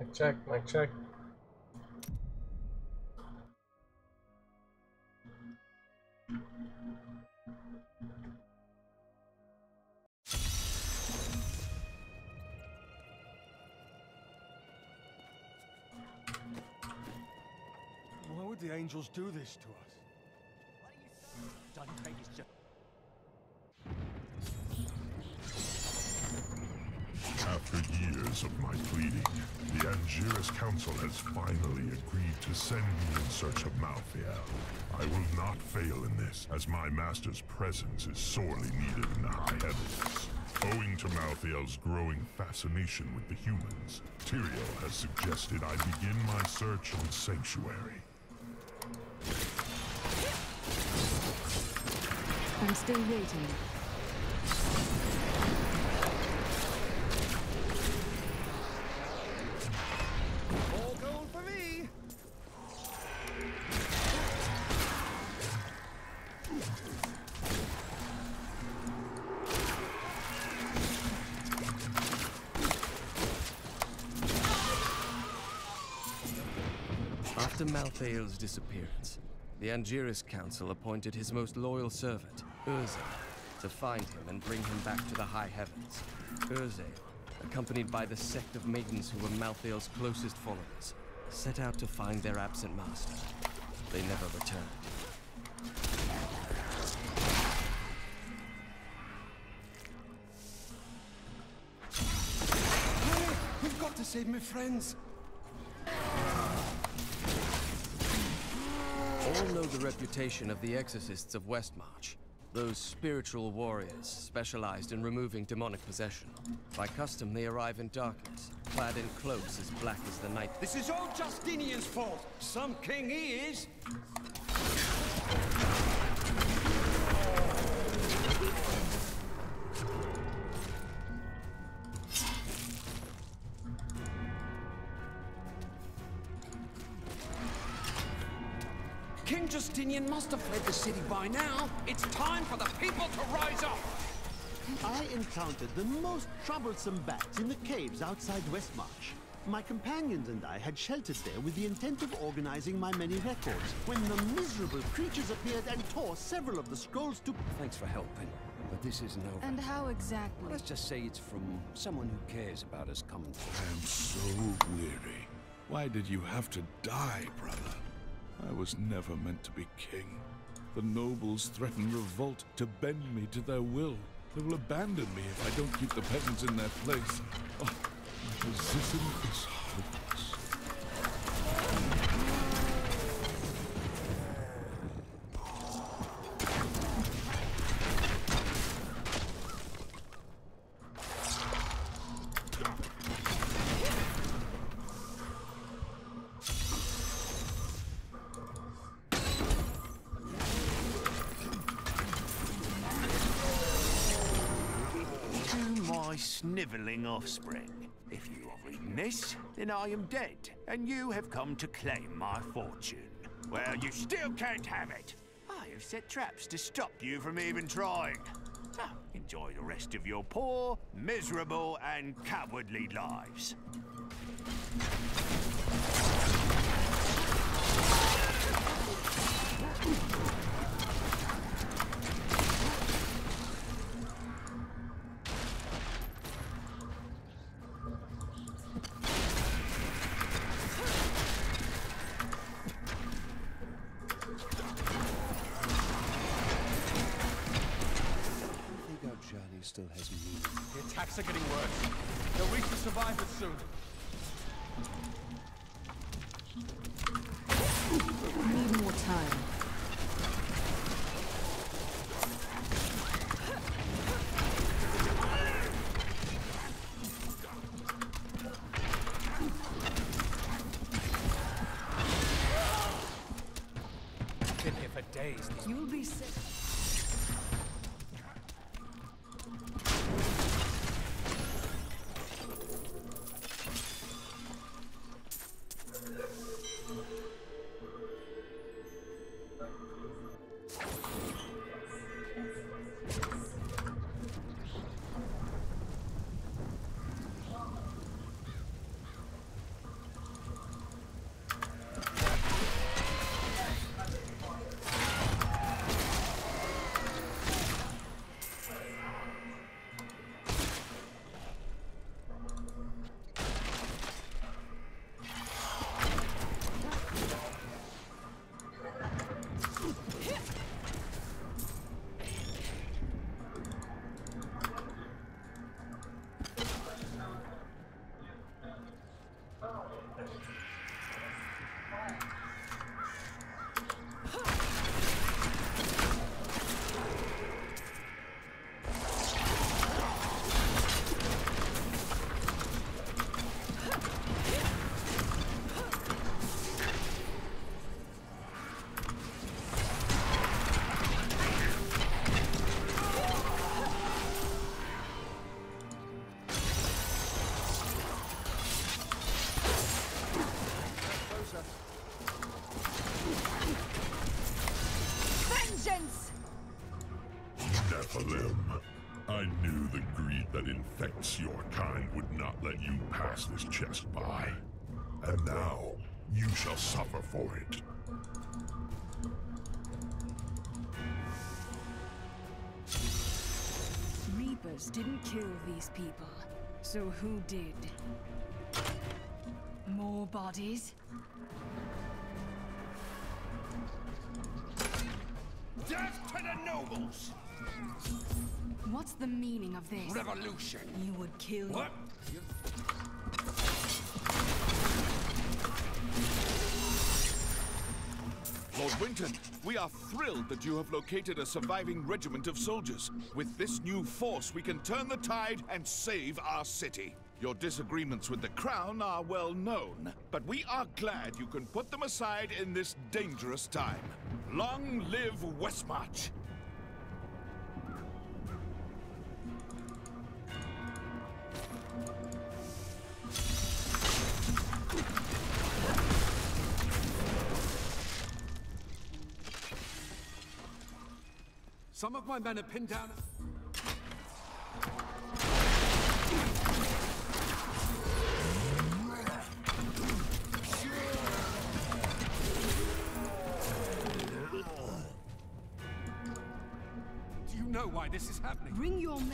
Mic check. Why would the angels do this to us? After years of my pleading, the Angiris Council has finally agreed to send me in search of Malthael. I will not fail in this, as my master's presence is sorely needed in the High Heavens. Owing to Malthael's growing fascination with the humans, Tyrael has suggested I begin my search in Sanctuary. I'm still waiting. All gold for me! After Malthael's disappearance, the Angiris Council appointed his most loyal servant, Urzael, to find him and bring him back to the High Heavens. Urzael, accompanied by the sect of maidens who were Malthael's closest followers, set out to find their absent master. They never returned. We've got to save my friends! All know the reputation of the exorcists of Westmarch. Those spiritual warriors specialized in removing demonic possession. By custom, they arrive in darkness, clad in cloaks as black as the night. This is all Justinian's fault! Some king he is! King Justinian must have fled the city by now. It's time for the people to rise up! I encountered the most troublesome bats in the caves outside Westmarch. My companions and I had sheltered there with the intent of organizing my many records, when the miserable creatures appeared and tore several of the scrolls to... Thanks for helping, but this isn't over. And how exactly? Let's just say it's from someone who cares about us coming through. I am so weary. Why did you have to die, brother? I was never meant to be king. The nobles threaten revolt to bend me to their will. They will abandon me if I don't keep the peasants in their place. Oh, my position is hopeless. Snivelling offspring. If you are reading this, then I am dead, and you have come to claim my fortune. Well, you still can't have it. I have set traps to stop you from even trying. Now, enjoy the rest of your poor, miserable, and cowardly lives. Still has meaning. The attacks are getting worse. They'll reach the survivors soon. Need more time. I've been here for days. You'll be sick. Once your kind would not let you pass this chest by. And now, you shall suffer for it. Reapers didn't kill these people. So who did? More bodies? Death to the nobles! What's the meaning of this? Revolution! You would kill What? Lord Winton, we are thrilled that you have located a surviving regiment of soldiers. With this new force, we can turn the tide and save our city. Your disagreements with the Crown are well known, but we are glad you can put them aside in this dangerous time. Long live Westmarch! Some of my men are pinned down. Do you know why this is happening? Bring your men.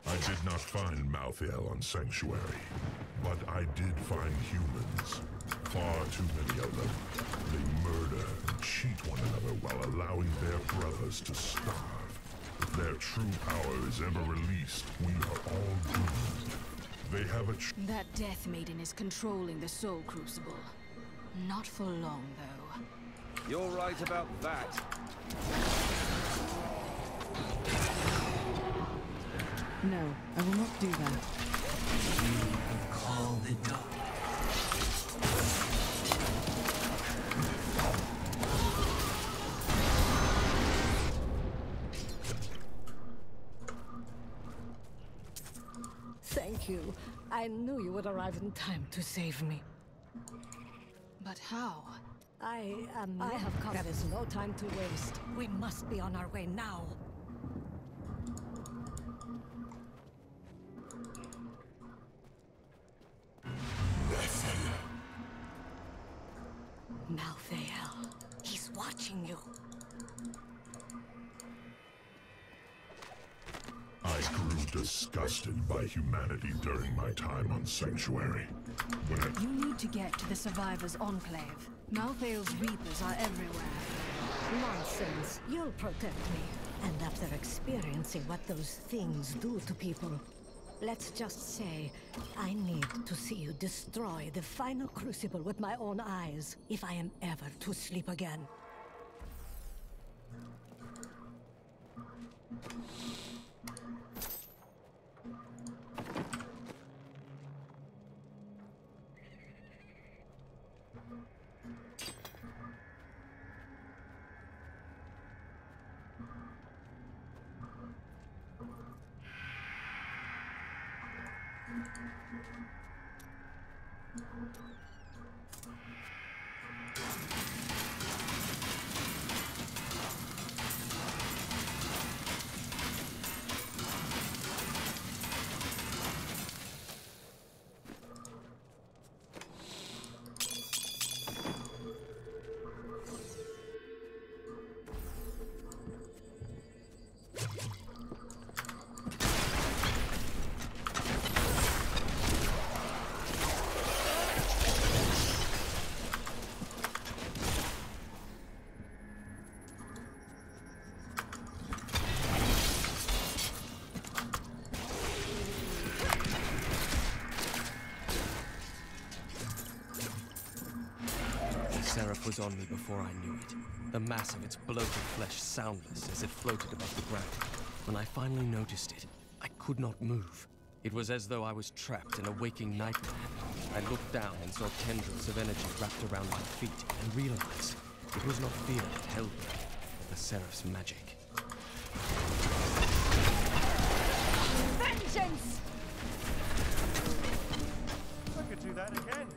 I did not find Malthael on Sanctuary, but I did find humans. Far too many of them. They murder and cheat one another while allowing their brothers to starve. If their true power is ever released, we are all doomed. They have a That Death Maiden is controlling the Soul Crucible. Not for long, though. You're right about that. No, I will not do that. You have called it up. Thank Thank you. I knew you would arrive in time to save me. But how? I have come. There is no time to waste. We must be on our way now. Malthael, he's watching you. I grew disgusted by humanity during my time on Sanctuary. When I... You need to get to the Survivors' Enclave. Malthael's Reapers are everywhere. Nonsense. You'll protect me. And after experiencing what those things do to people, let's just say, I need to see you destroy the final crucible with my own eyes, if I am ever to sleep again. Seraph was on me before I knew it. The mass of its bloated flesh soundless as it floated above the ground. When I finally noticed it, I could not move. It was as though I was trapped in a waking nightmare. I looked down and saw tendrils of energy wrapped around my feet and realized it was not fear that held me, but the Seraph's magic. Vengeance! I could do that again.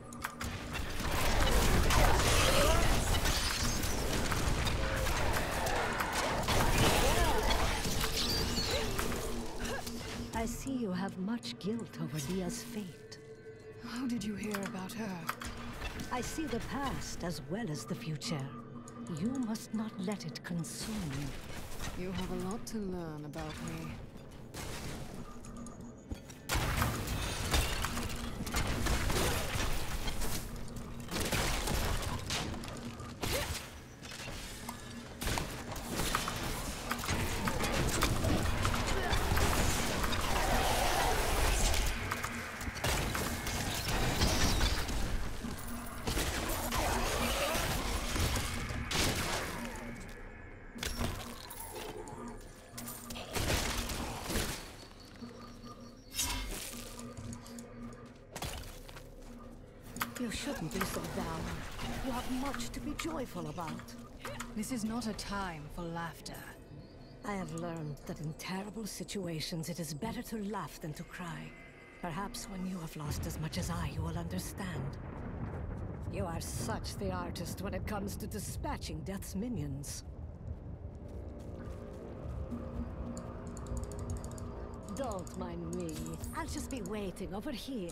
I see you have much guilt over Dia's fate. How did you hear about her? I see the past as well as the future. You must not let it consume you. You have a lot to learn about me. You shouldn't be so down. You have much to be joyful about. This is not a time for laughter. I have learned that in terrible situations it is better to laugh than to cry. Perhaps when you have lost as much as I, you will understand. You are such the artist when it comes to dispatching Death's minions. Don't mind me. I'll just be waiting over here.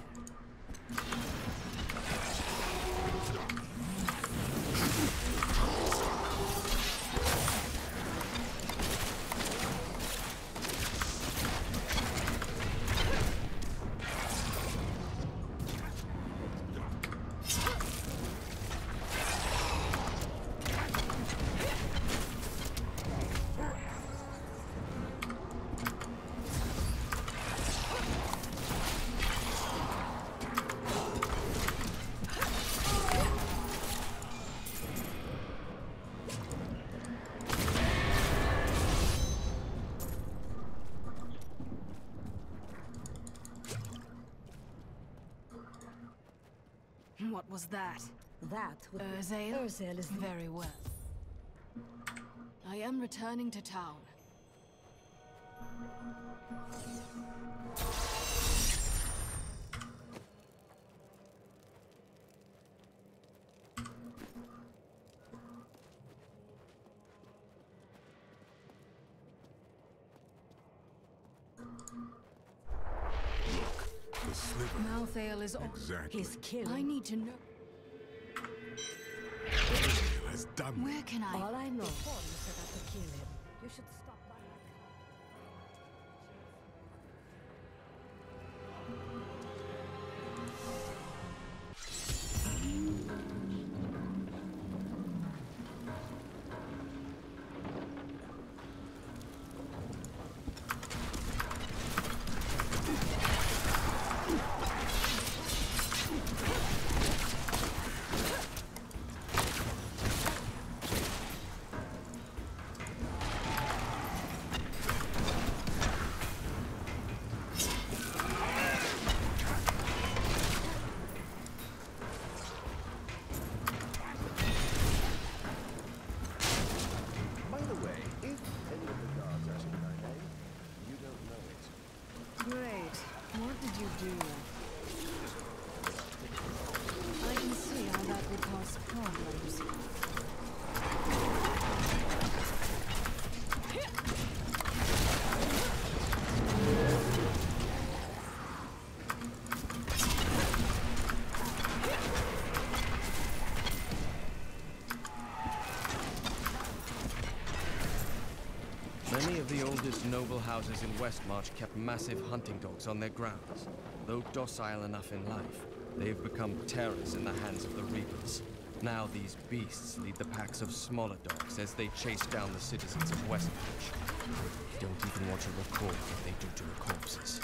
What was that? That would Urzael? Urzael is very well. I am returning to town. Malthael is... Exactly. He's killing. I need to know... Urzael has done Where can I... All I know. Before you set out to kill him, you should stop by my car. By the way, if any of the guards ask me my name, you don't know it. Great. What did you do? I can see how that would cause problems. Many of the oldest noble houses in Westmarch kept massive hunting dogs on their grounds. Though docile enough in life, they've become terrors in the hands of the Reapers. Now these beasts lead the packs of smaller dogs as they chase down the citizens of Westmarch. Don't even want to recall what they do to the corpses.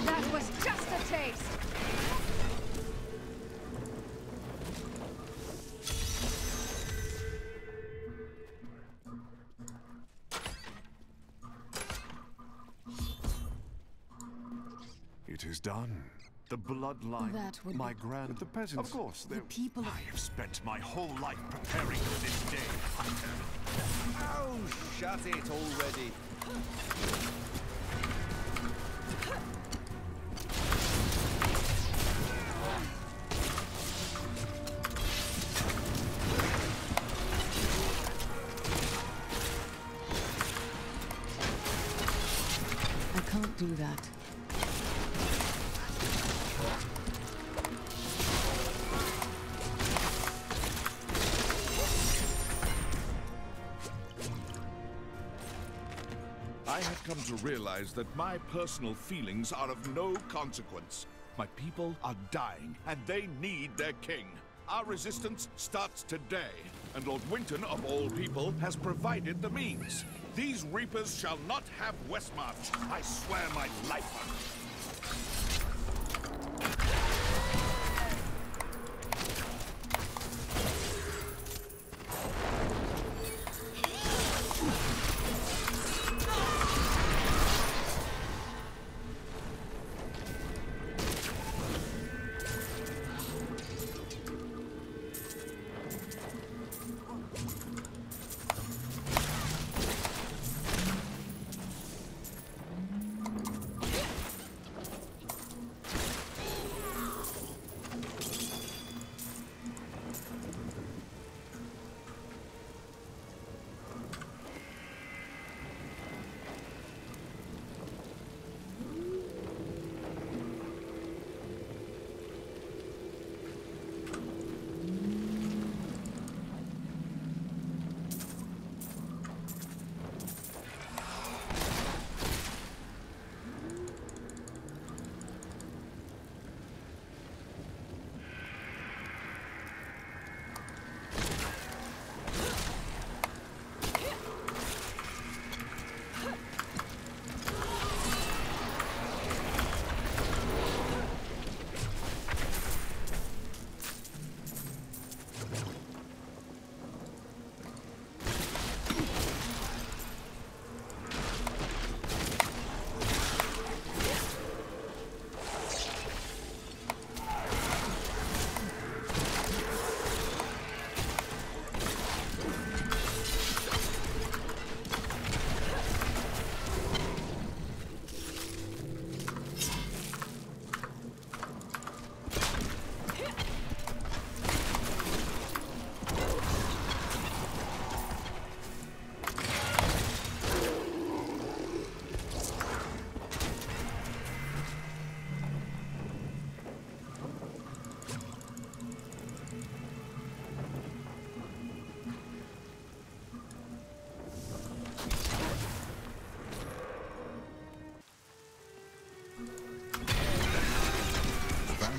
That was just a taste! It is done. The bloodline, That would my be- grand... The peasants. Of course, The people of... I have spent my whole life preparing for this day, Hunter. Oh, shut it already. I can't do that. I have come to realize that my personal feelings are of no consequence. My people are dying, and they need their king. Our resistance starts today, and Lord Winton, of all people, has provided the means. These Reapers shall not have Westmarch. I swear my life on it.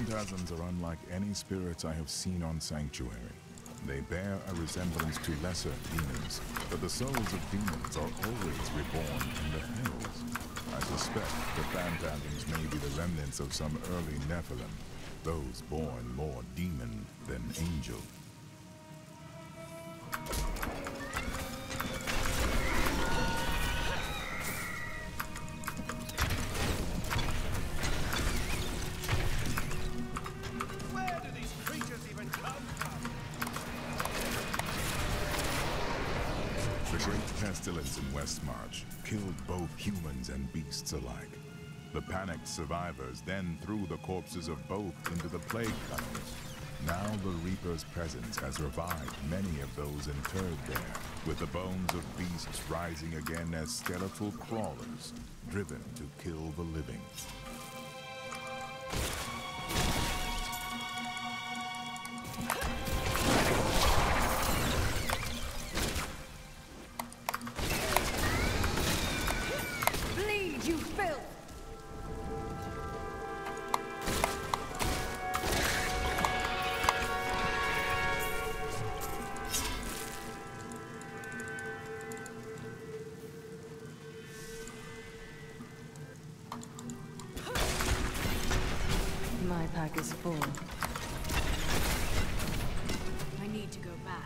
phantasms are unlike any spirits I have seen on Sanctuary. They bear a resemblance to lesser demons, but the souls of demons are always reborn in the hills. I suspect the phantasms may be the remnants of some early Nephilim, those born more demon than angel. Where do these creatures even come from? The great pestilence in Westmarch killed both humans and beasts alike. The panicked survivors then threw the corpses of both into the plague tunnels. Now the Reaper's presence has revived many of those interred there, with the bones of beasts rising again as skeletal crawlers, driven to kill the living. Bleed, you filth! My pack is full. I need to go back.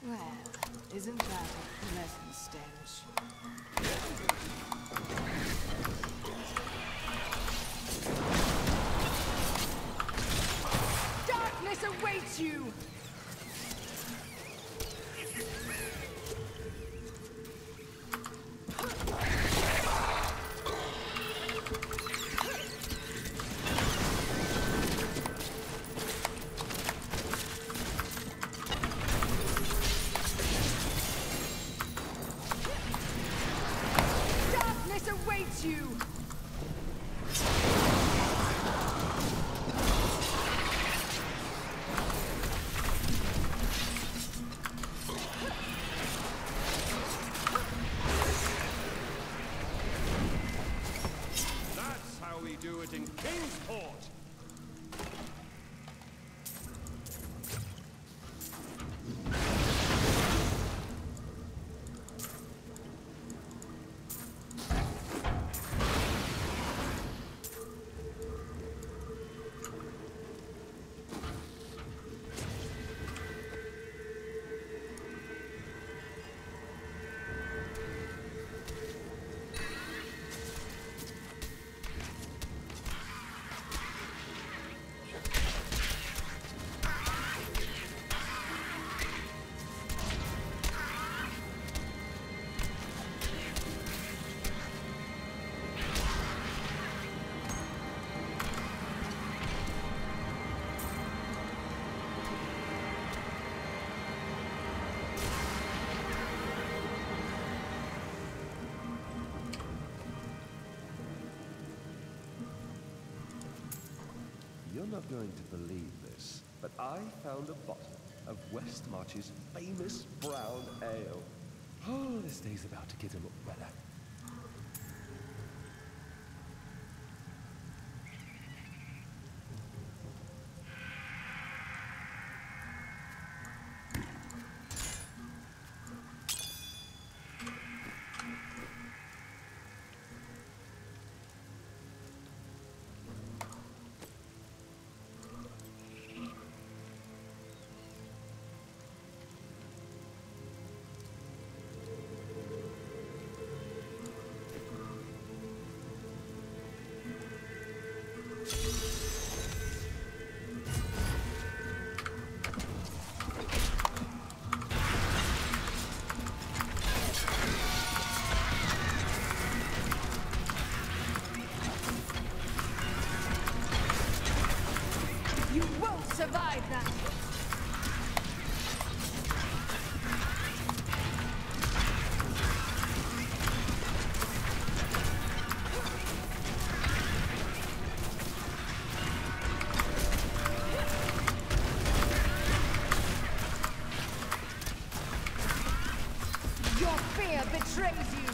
Well, isn't that a pleasant stench? Darkness awaits you! Darkness awaits you! That's how we do it in Kingsport. You're not going to believe this, but I found a bottle of Westmarch's famous brown ale. Oh, this day's about to get a lot better. Survive that! Your fear betrays you!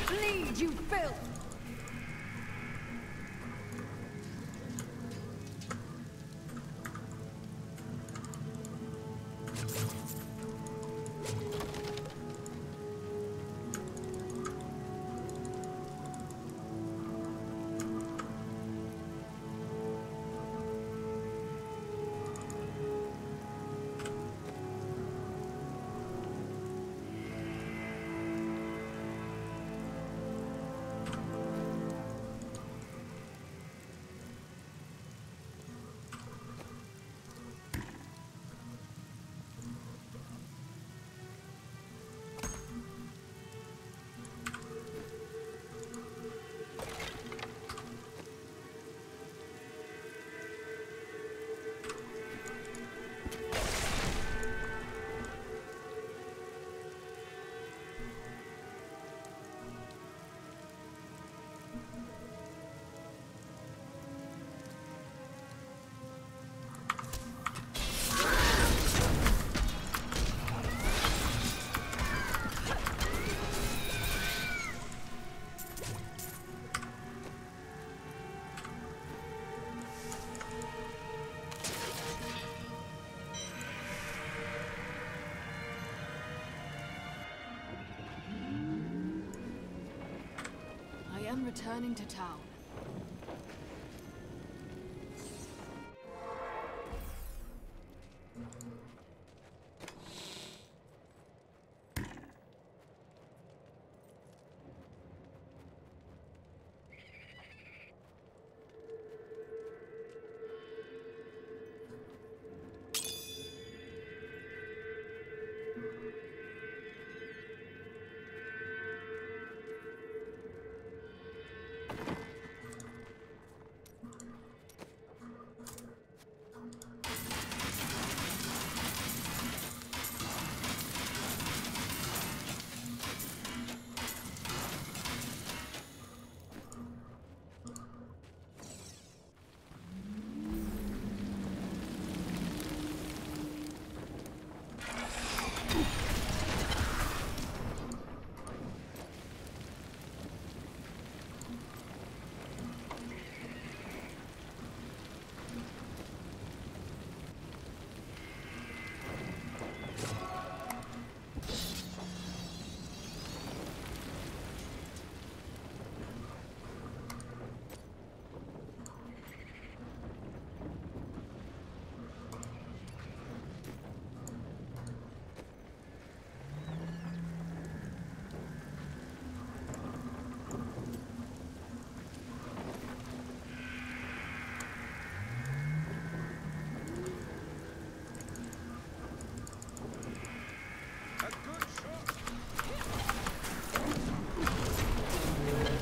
Bleed, you filth! I am returning to town.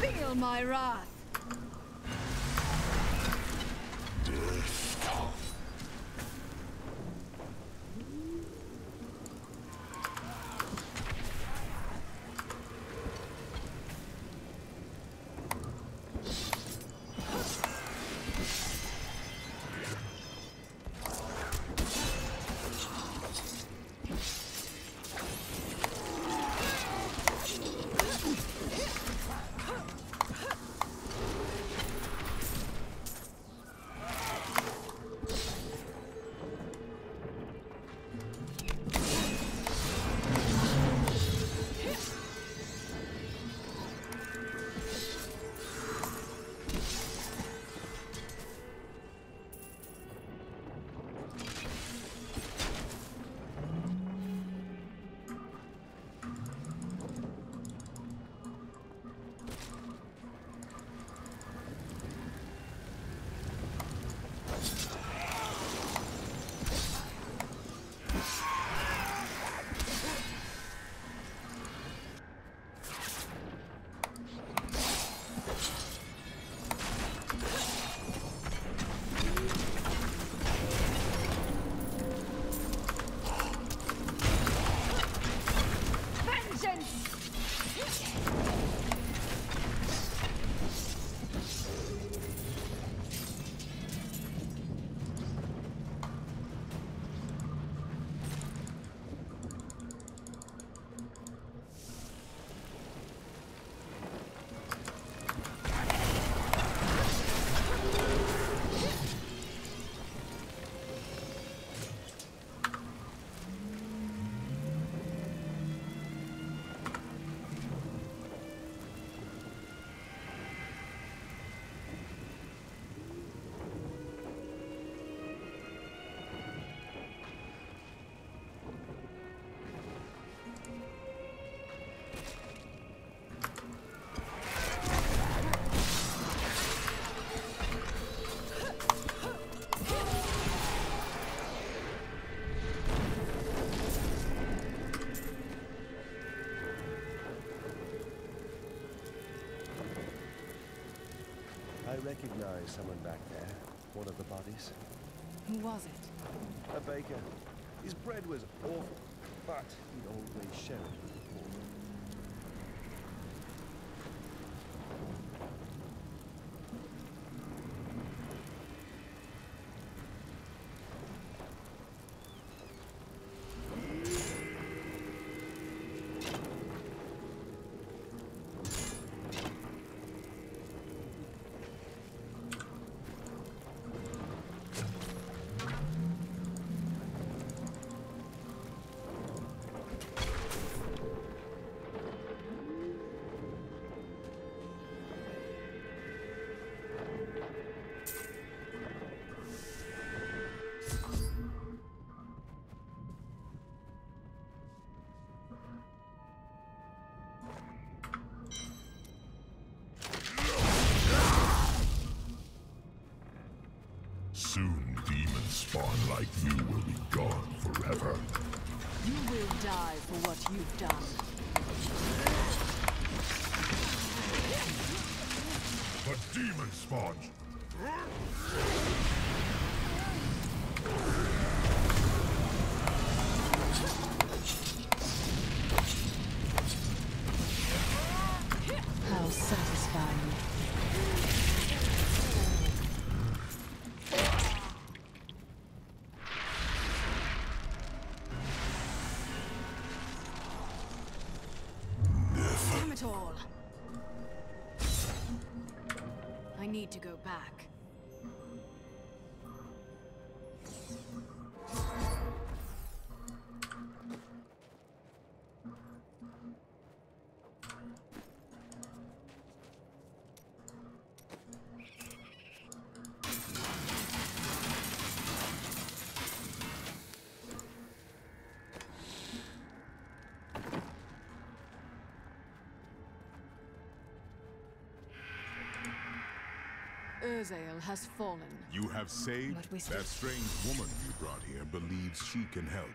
Feel my wrath! recognize someone back there. One of the bodies. Who was it? A baker. His bread was awful, but he'd always share it with the poor. Soon demons spawn like you will be gone forever. You will die for what you've done. The demon spawns! How satisfying. Damn it all. I need to go back. Urzael has fallen. You have saved? But we That strange woman you brought here believes she can help.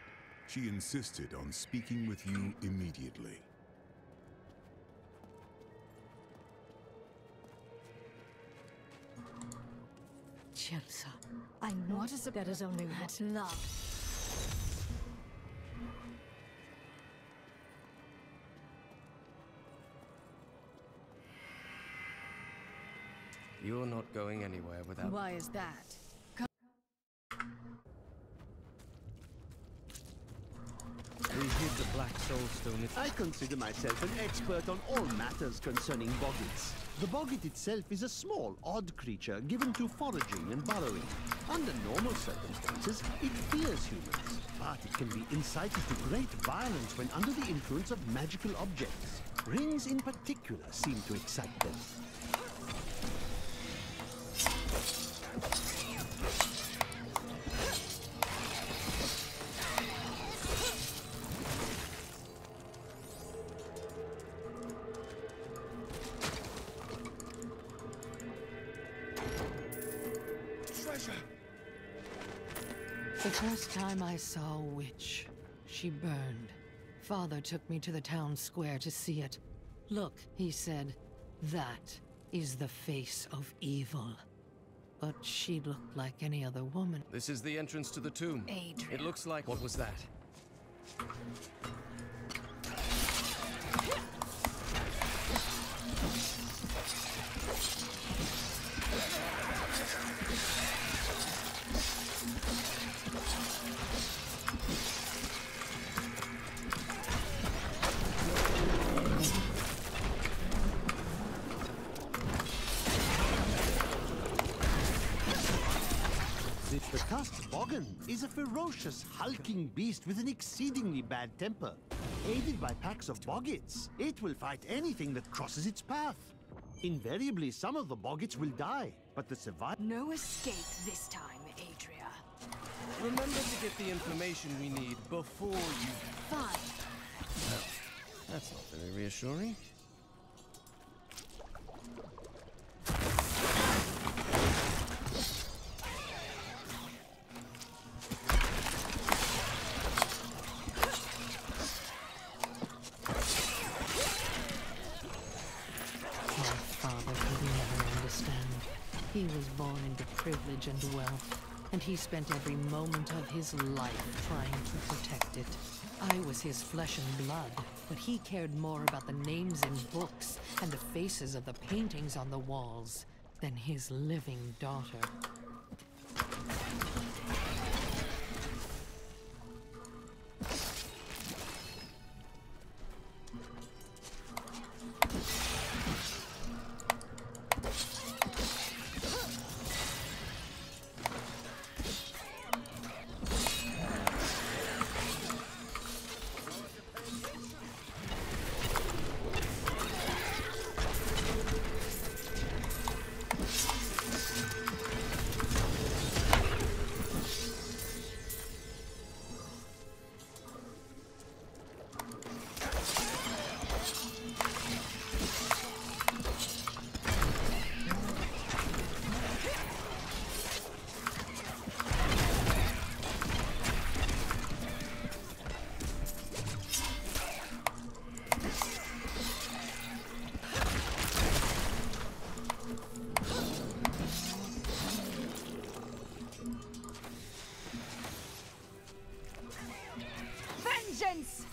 She insisted on speaking with you immediately. Chelsea, I know What is there is only one love? You're not going anywhere without... Why is that? We hid the Black Soulstone. I consider myself an expert on all matters concerning boggits. The boggit itself is a small, odd creature given to foraging and burrowing. Under normal circumstances, it fears humans, but it can be incited to great violence when under the influence of magical objects. Rings in particular seem to excite them. The first time I saw a witch, she burned. Father took me to the town square to see it. Look, he said, that is the face of evil. But she looked like any other woman. This is the entrance to the tomb. Adrian. It looks like... What was that? The Tusked Boggin is a ferocious, hulking beast with an exceedingly bad temper. Aided by packs of boggits, it will fight anything that crosses its path. Invariably, some of the boggits will die, but the survivors... No escape this time, Adria. Remember to get the information we need before you... Fine. Well, that's not very reassuring. My father could never understand. born into privilege and wealth, and he spent every moment of his life trying to protect it. I was his flesh and blood, but he cared more about the names in books and the faces of the paintings on the walls than his living daughter. Vengeance!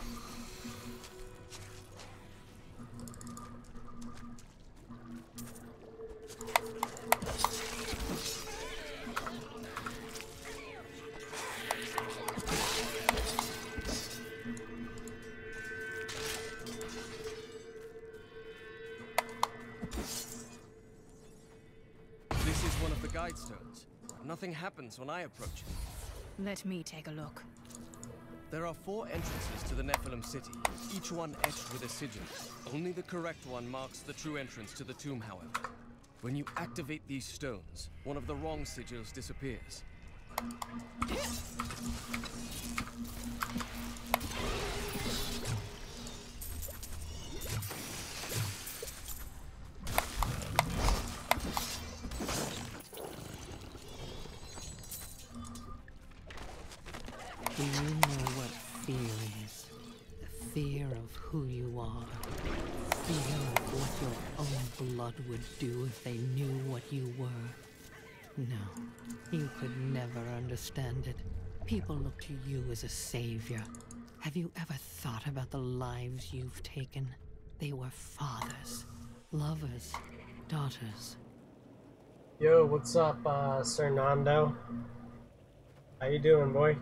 This is one of the guide stones. Nothing happens when I approach it. Let me take a look. There are 4 entrances to the Nephilim city, each one etched with a sigil. Only the correct one marks the true entrance to the tomb, however. When you activate these stones, one of the wrong sigils disappears. Do you know what fear is? The fear of who you are. Fear of what your own blood would do if they knew what you were. No, you could never understand it. People look to you as a savior. Have you ever thought about the lives you've taken? They were fathers, lovers, daughters. Yo, what's up, Sir Nando? How you doing, boy?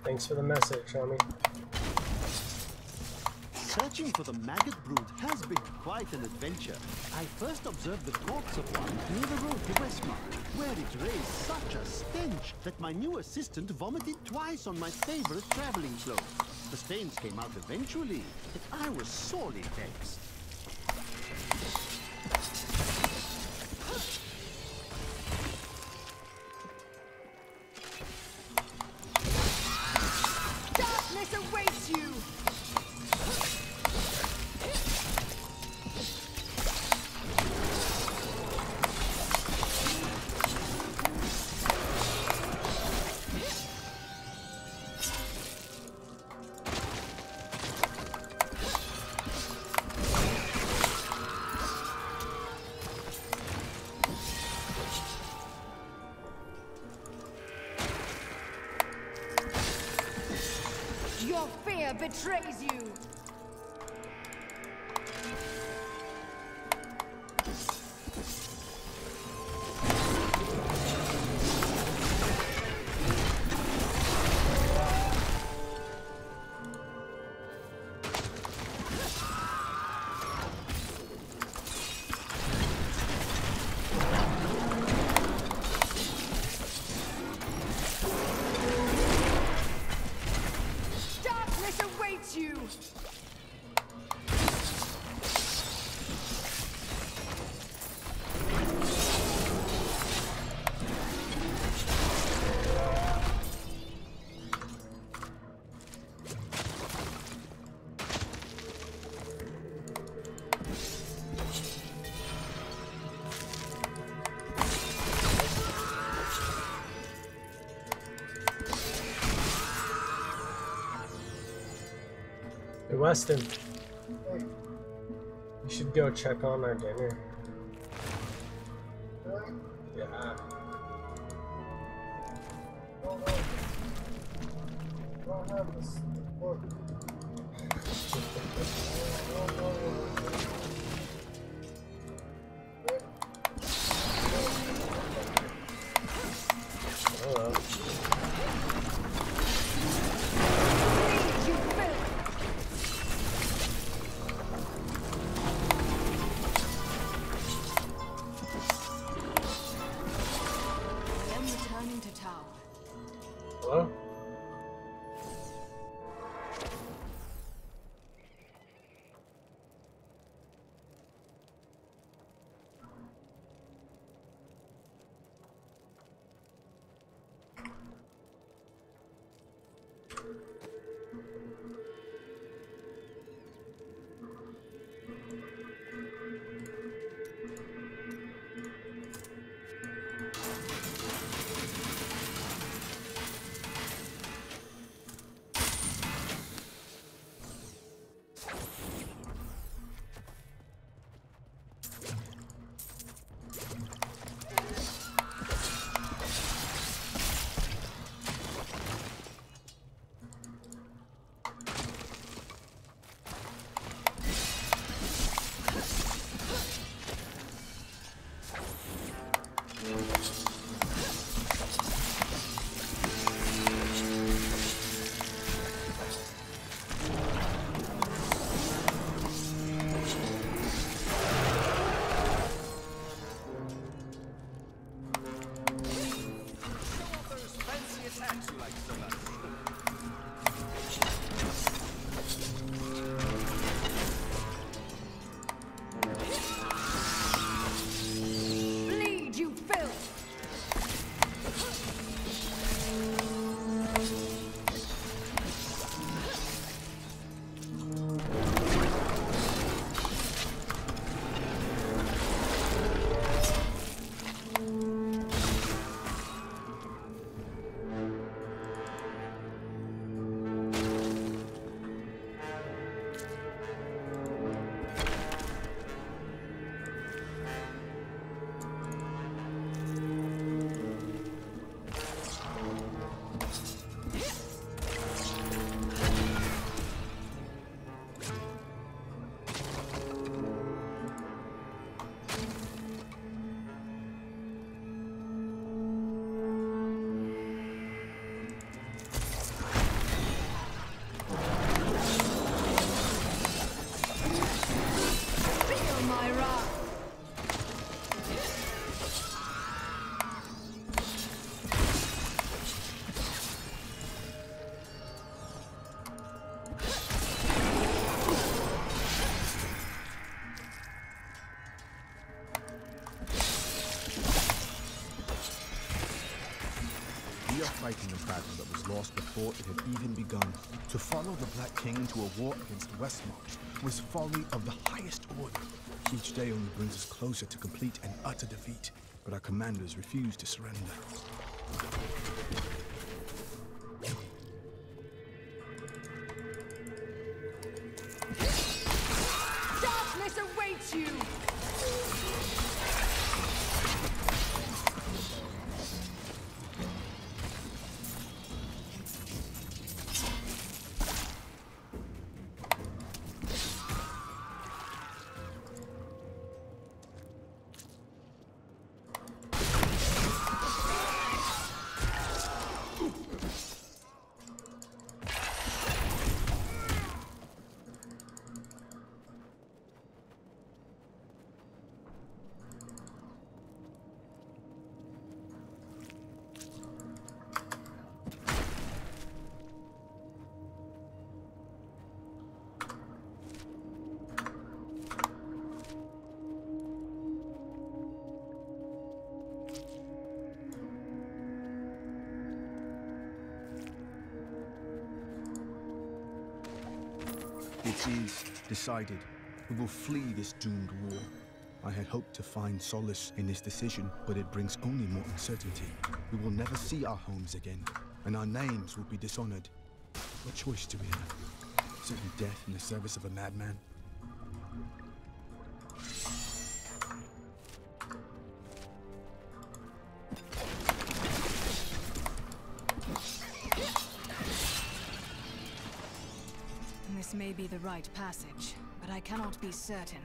Thanks for the message, homie. Searching for the maggot brood has been quite an adventure. I first observed the corpse of one near the road to Westmarch, where it raised such a stench that my new assistant vomited twice on my favorite traveling clothes. The stains came out eventually, but I was sorely vexed. Darkness awaits you! Your fear betrays you! Darkness awaits you! Hey, Weston. You should go check on our dinner. Yeah. Hello? We are fighting a battle that was lost before it had even begun. To follow the Black King into a war against Westmarch was folly of the highest order. Each day only brings us closer to complete and utter defeat, but our commanders refuse to surrender. Darkness awaits you! It is decided. We will flee this doomed war. I had hoped to find solace in this decision, but it brings only more uncertainty. We will never see our homes again, and our names will be dishonored. What choice do we have? Certain death in the service of a madman? This may be the right passage, but I cannot be certain.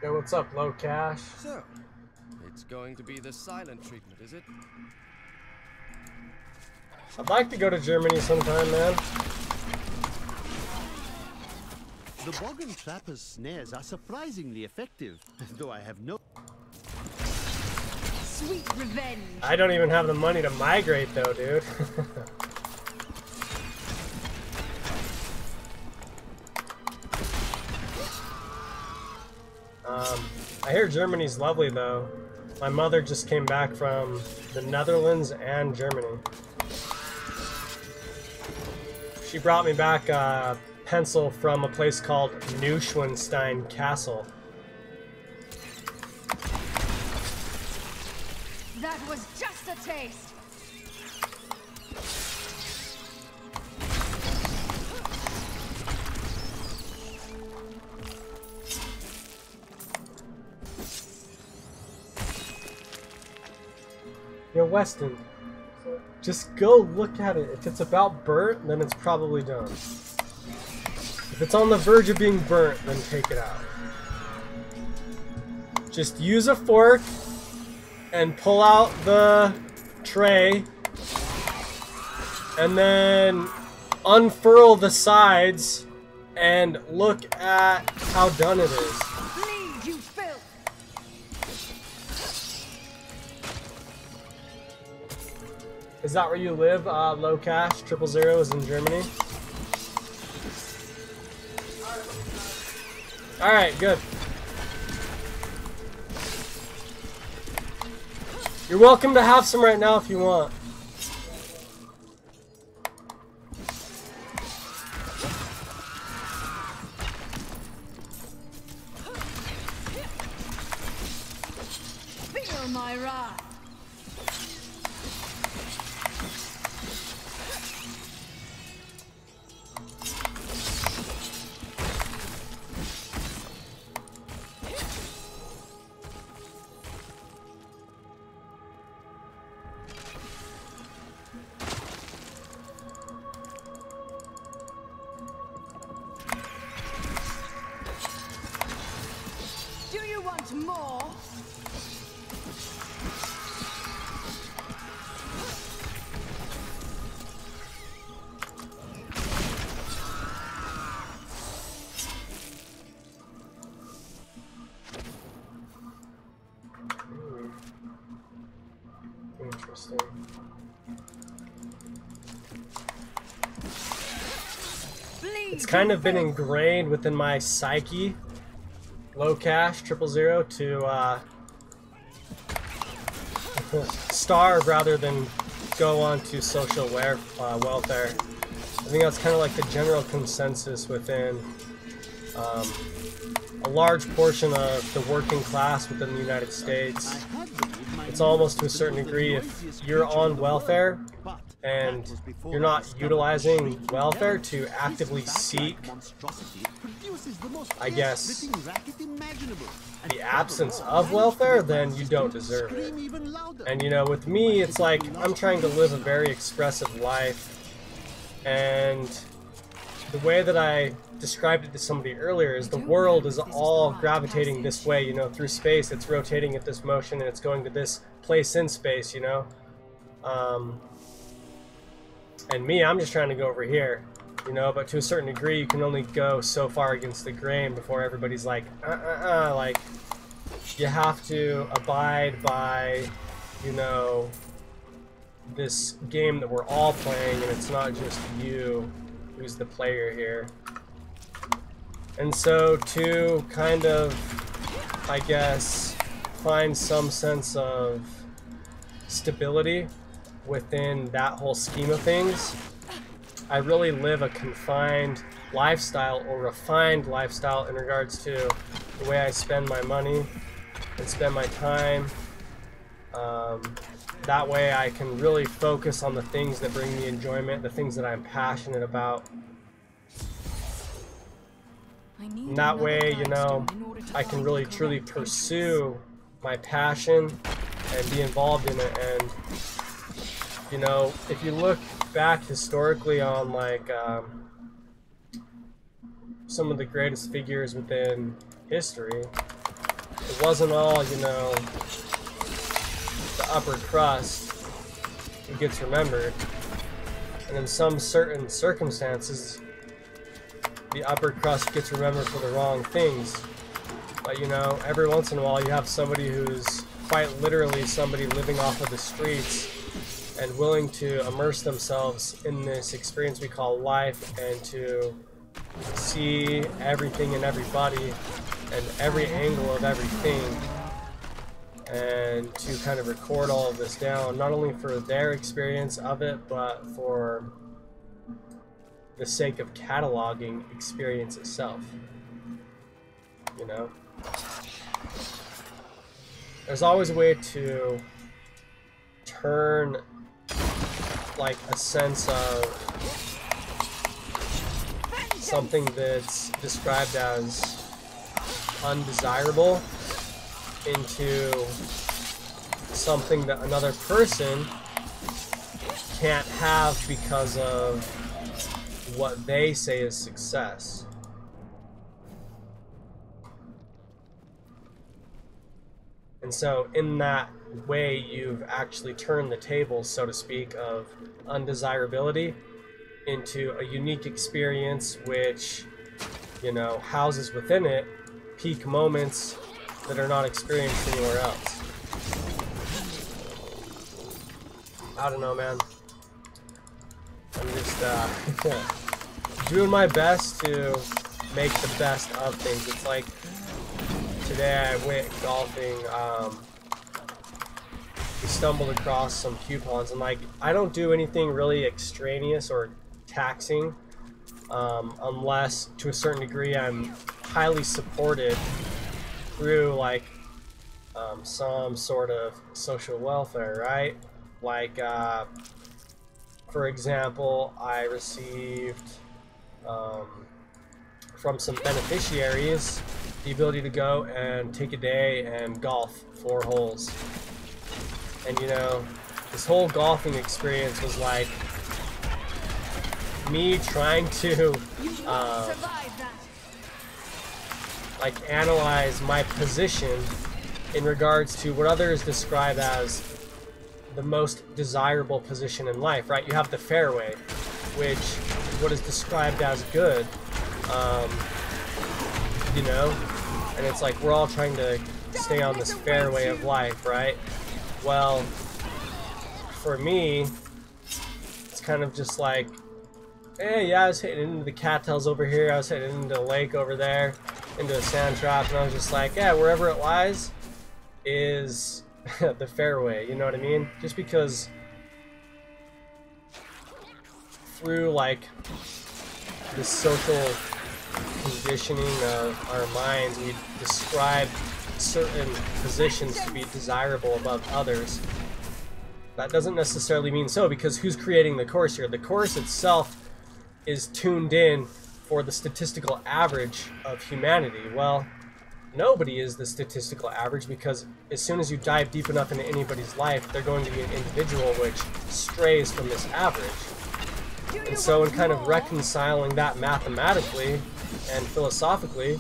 Yo, what's up, Low Cash? So, it's going to be the silent treatment, is it? I'd like to go to Germany sometime, man. The Bogan Trapper's snares are surprisingly effective, though I have no... Sweet revenge! I don't even have the money to migrate, though, dude. I hear Germany's lovely, though. My mother just came back from the Netherlands and Germany. She brought me back a pencil from a place called Neuschwanstein Castle. That was just a taste! Yo, Weston, just go look at it. If it's about burnt, then it's probably done. If it's on the verge of being burnt, then take it out. Just use a fork and pull out the tray and then unfurl the sides and look at how done it is. Bleed, you filth! Is that where you live, Low Cash? 000 is in Germany. Alright, good. You're welcome to have some right now if you want. Feel my wrath! More? Interesting. It's kind of been ingrained within my psyche, Low Cash 000, to starve rather than go on to social welfare. I think that's kind of like the general consensus within a large portion of the working class within the United States. It's almost to a certain degree, if you're on welfare and you're not utilizing welfare to actively seek, I guess, the absence of welfare, then you don't deserve it. And you know, with me, it's like I'm trying to live a very expressive life, and the way that I described it to somebody earlier is the world is all gravitating this way, you know, through space. It's rotating at this motion and it's going to this place in space, you know. And me, I'm just trying to go over here, you know, but to a certain degree you can only go so far against the grain before everybody's like, like, you have to abide by, you know, this game that we're all playing, and it's not just you who's the player here. And so to kind of, I guess, find some sense of stability within that whole scheme of things, I really live a confined lifestyle or refined lifestyle in regards to the way I spend my money and spend my time. That way I can really focus on the things that bring me enjoyment, the things that I'm passionate about. And that way, you know, I can really truly pursue my passion and be involved in it. And, you know, if you look back historically on, like, some of the greatest figures within history, it wasn't all, you know, the upper crust who gets remembered. And in some certain circumstances, the upper crust gets remembered for the wrong things. But, you know, every once in a while you have somebody who's quite literally somebody living off of the streets and willing to immerse themselves in this experience we call life, and to see everything and everybody and every angle of everything, and to kind of record all of this down, not only for their experience of it, but for the sake of cataloging experience itself. You know? There's always a way to turn, like, a sense of something that's described as undesirable into something that another person can't have because of what they say is success. And so in that way, you've actually turned the tables, so to speak, of undesirability into a unique experience which, you know, houses within it peak moments that are not experienced anywhere else. I don't know, man. I'm just doing my best to make the best of things. It's like today I went golfing. We stumbled across some coupons, and like, I don't do anything really extraneous or taxing unless to a certain degree I'm highly supported through like some sort of social welfare, right? Like for example, I received from some beneficiaries the ability to go and take a day and golf 4 holes. And you know, this whole golfing experience was like me trying to like analyze my position in regards to what others describe as the most desirable position in life, right? You have the fairway, which is what is described as good, you know, and it's like we're all trying to stay on this fairway of life, right? Well, for me, it's kind of just like, hey, yeah, I was hitting into the cattails over here, I was hitting into a lake over there, into a sand trap, and I was just like, yeah, wherever it lies is the fairway, you know what I mean? Just because through like the social conditioning of our minds, we describe certain positions to be desirable above others. That doesn't necessarily mean so, because who's creating the course here? The course itself is tuned in for the statistical average of humanity. Well, nobody is the statistical average, because as soon as you dive deep enough into anybody's life, they're going to be an individual which strays from this average. And so in kind of reconciling that mathematically and philosophically,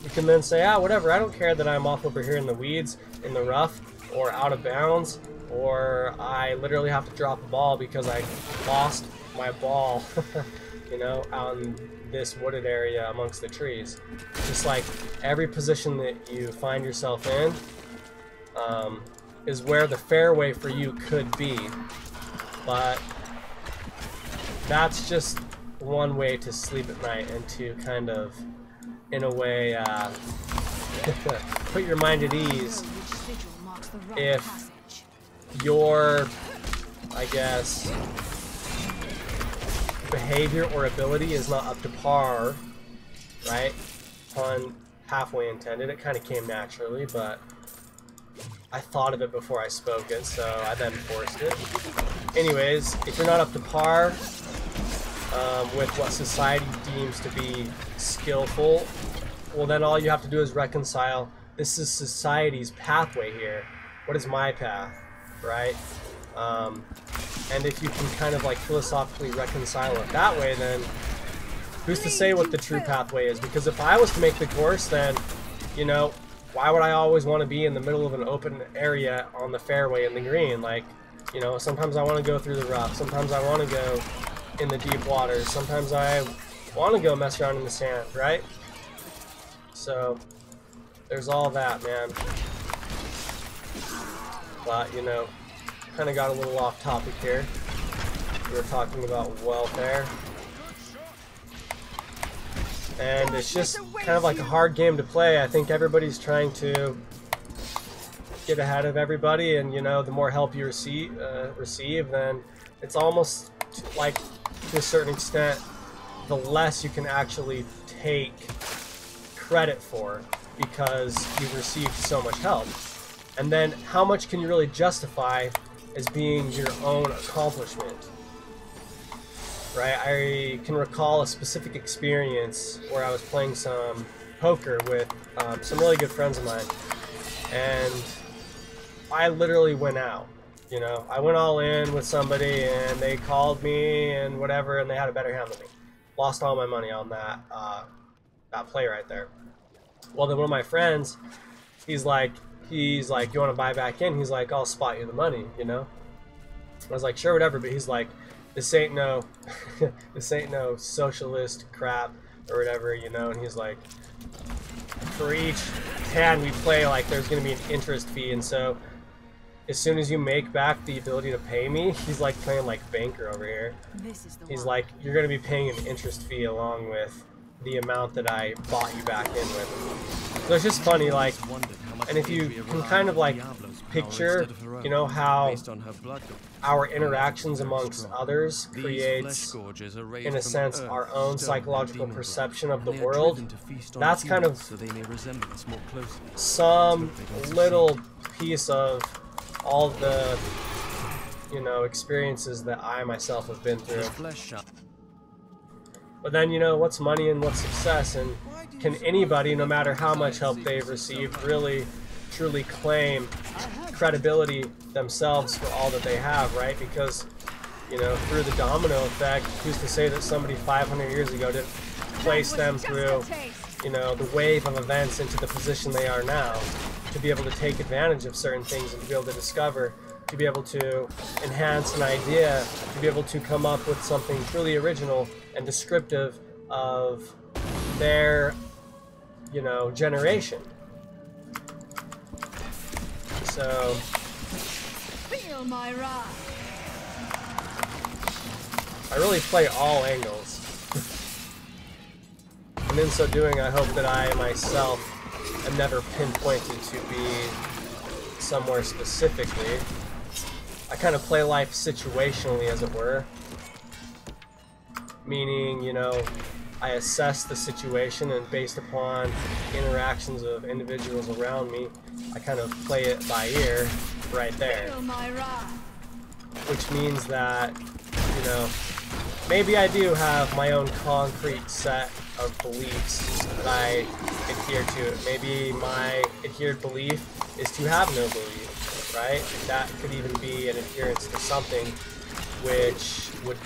you can then say, ah, whatever, I don't care that I'm off over here in the weeds, in the rough, or out of bounds, or I literally have to drop a ball because I lost my ball, you know, out in this wooded area amongst the trees. Just like every position that you find yourself in is where the fairway for you could be. But that's just one way to sleep at night and to kind of, in a way, put your mind at ease if you're, I guess, behavior or ability is not up to par, right? Pun halfway intended. It kind of came naturally, but I thought of it before I spoke it, so I then forced it. Anyways, if you're not up to par with what society deems to be skillful, well then all you have to do is reconcile, this is society's pathway here. What is my path, right? And if you can kind of like philosophically reconcile it that way, then who's to say what the true pathway is? Because if I was to make the course, then, you know, why would I always want to be in the middle of an open area on the fairway in the green? Like, you know, sometimes I want to go through the rough, sometimes I want to go in the deep waters, sometimes I want to go mess around in the sand, right? So, there's all that, man. But, you know, kind of got a little off topic here. We were talking about welfare. And it's just kind of like a hard game to play. I think everybody's trying to get ahead of everybody, and you know, the more help you receive, then it's almost like, to a certain extent, the less you can actually take credit for because you've received so much help. And then how much can you really justify as being your own accomplishment? Right? I can recall a specific experience where I was playing some poker with some really good friends of mine, and I literally went out. You know, I went all in with somebody, and they called me and whatever, and they had a better hand than me. Lost all my money on that that play right there. Well, then one of my friends, he's like, you want to buy back in? He's like, I'll spot you the money, you know? I was like, sure, whatever, but he's like, this ain't no socialist crap or whatever, you know? And he's like, for each hand we play, like, there's going to be an interest fee, and so as soon as you make back the ability to pay me, he's like playing like banker over here. He's like, you're going to be paying an interest fee along with the amount that I bought you back in with. So it's just funny, like, and if you can kind of like picture, you know, how our interactions amongst others creates, in a sense, our own psychological perception of the world, that's kind of some little piece of all the, you know, experiences that I myself have been through. But then, you know, what's money and what's success? And can anybody, no matter how much help they've received, really, truly claim credibility themselves for all that they have, right? Because, you know, through the domino effect, who's to say that somebody 500 years ago didn't place them through, you know, the wave of events into the position they are now, to be able to take advantage of certain things and to be able to discover, to be able to enhance an idea, to be able to come up with something truly original and descriptive of their, you know, generation. So, feel my wrath. I really play all angles. And in so doing, I hope that I myself am never pinpointed to be somewhere specifically. I kind of play life situationally, as it were. Meaning, you know, I assess the situation, and based upon interactions of individuals around me, I kind of play it by ear right there. Which means that, you know, maybe I do have my own concrete set of beliefs that I adhere to. Maybe my adhered belief is to have no belief, right? That could even be an adherence to something which would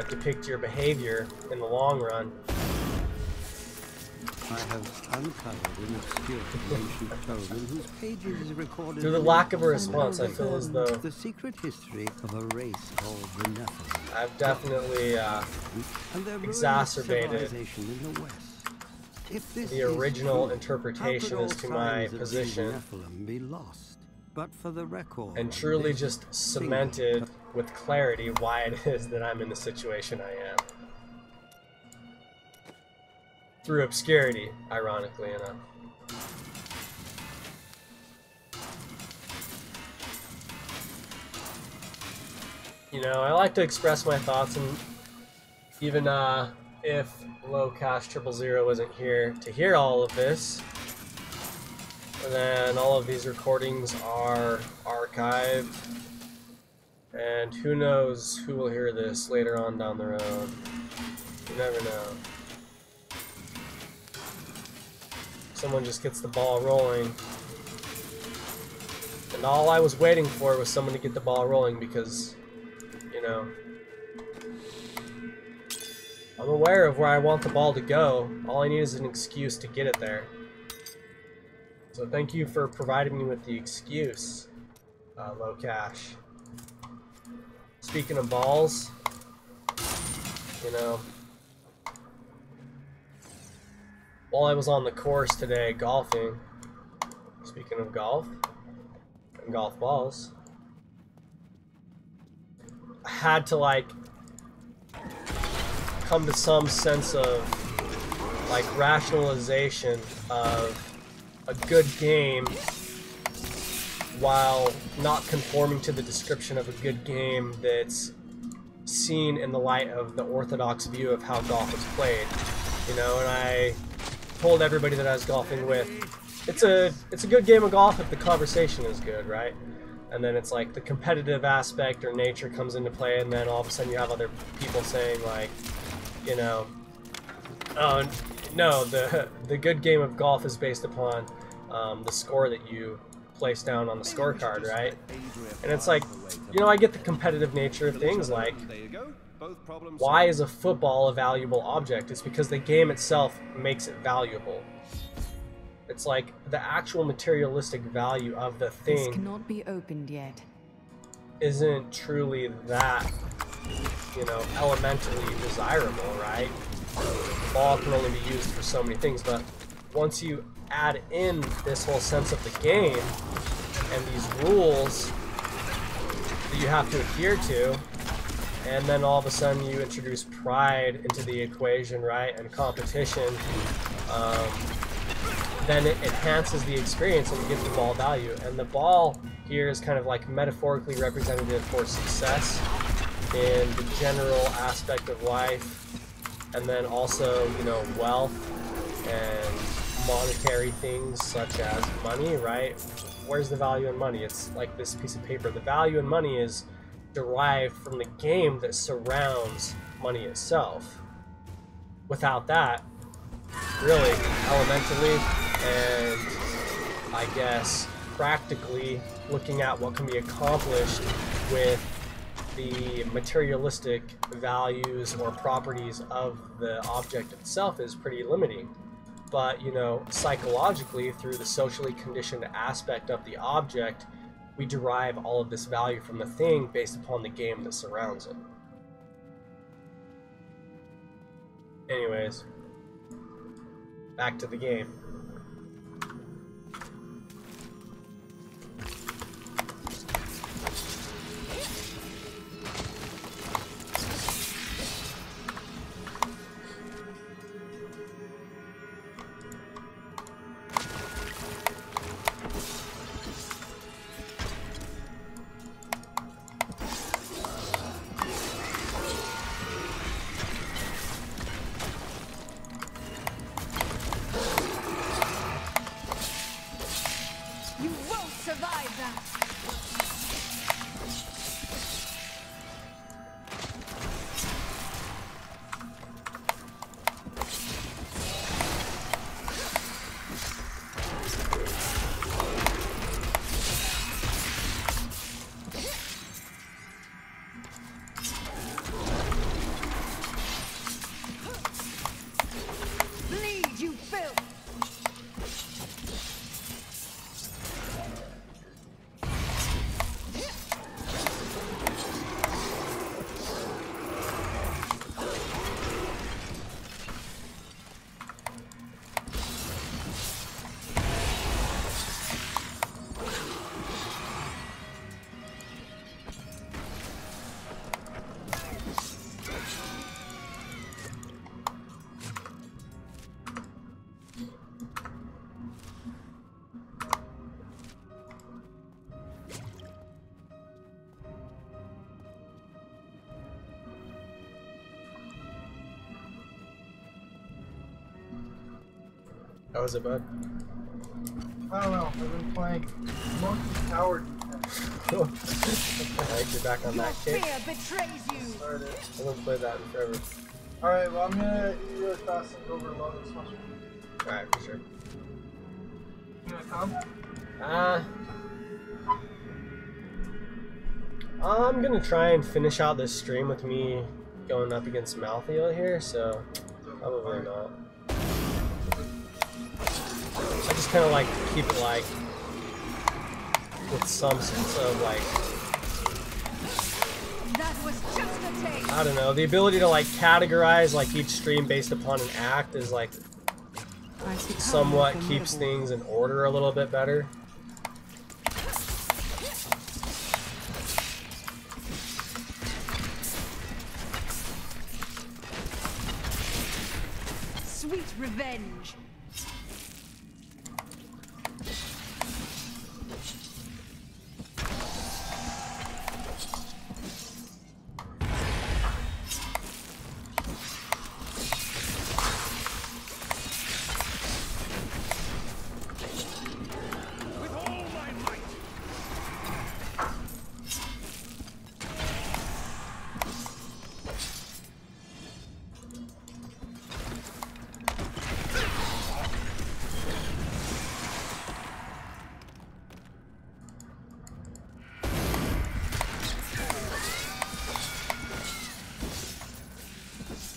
depict your behavior in the long run. I have uncovered an obscure ancient tome whose pages is recorded. Through the lack of a response, I feel as though the secret history of a race called the Nephilim. I've definitely exacerbated the original interpretation as to my position, but for the record, and truly just cemented with clarity why it is that I'm in the situation I am. Through obscurity, ironically enough. You know, I like to express my thoughts in even if Low Cash 000 isn't here to hear all of this, and then all of these recordings are archived, and who knows who will hear this later on down the road. You never know. Someone just gets the ball rolling. And all I was waiting for was someone to get the ball rolling because, you know, I'm aware of where I want the ball to go. All I need is an excuse to get it there. So thank you for providing me with the excuse, Low Cash. Speaking of balls, you know, while I was on the course today golfing, speaking of golf and golf balls, I had to like come to some sense of like rationalization of a good game while not conforming to the description of a good game that's seen in the light of the orthodox view of how golf is played. You know, and I told everybody that I was golfing with, it's a good game of golf if the conversation is good, right? And then it's like the competitive aspect or nature comes into play, and then all of a sudden you have other people saying like, you know, oh no, the good game of golf is based upon the score that you place down on the scorecard, right? And it's like, you know, I get the competitive nature of things, like, why is a football a valuable object? It's because the game itself makes it valuable. It's like the actual materialistic value of the thing This cannot be opened yet. Isn't truly that, you know, elementally desirable, right? The ball can only be used for so many things, but once you add in this whole sense of the game and these rules that you have to adhere to, and then all of a sudden you introduce pride into the equation, right, and competition, then it enhances the experience and it gives the ball value. And the ball here is kind of like metaphorically representative for success in the general aspect of life, and then also, you know, wealth and monetary things such as money, right? Where's the value in money? It's like this piece of paper. The value in money is derived from the game that surrounds money itself. Without that, really, elementally and I guess practically looking at what can be accomplished with the materialistic values or properties of the object itself is pretty limiting. But, you know, psychologically, through the socially conditioned aspect of the object, we derive all of this value from the thing based upon the game that surrounds it. Anyways, back to the game. How was it, bud? I don't know. I've been playing Monkey Tower Defense. Alright, you're back on that kick. Fear betrays you. Started. I haven't played that in forever. Alright, well, I'm gonna eat really fast and go over load as much. Alright, for sure. You gonna come? I'm gonna try and finish out this stream with me going up against Malthael here, so probably not. I just kind of like to keep it like with some sense of like, That was just a taste. I don't know, the ability to like categorize like each stream based upon an act is like somewhat keeps things in order a little bit better. Sweet revenge.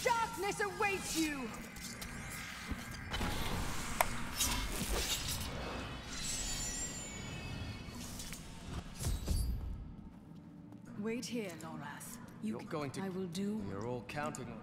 Darkness awaits you. Wait here, Lorath. You're going to... I will do... You're all counting on...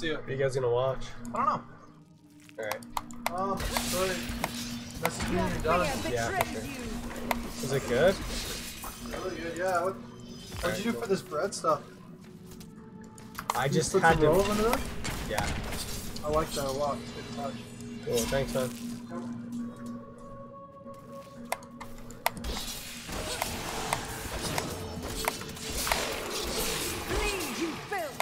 Are you guys gonna watch? I don't know. Alright. Sorry. Message me when you're done. Yeah, for sure. Is it good? Really good, yeah. What did you do for this bread stuff? I You just put had some to... roll into that? Yeah. I like that a lot. It's good touch. Cool, thanks, man. Bleed, you filth.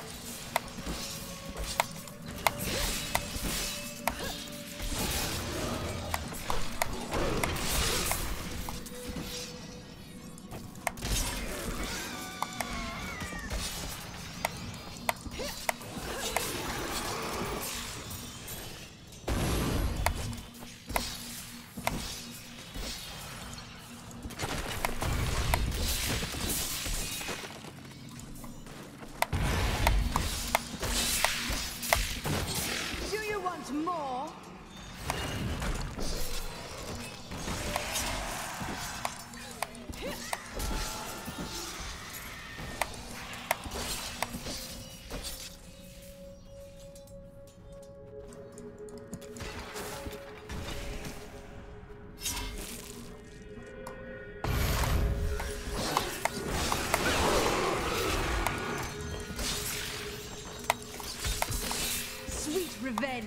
Do you want more? Sweet revenge.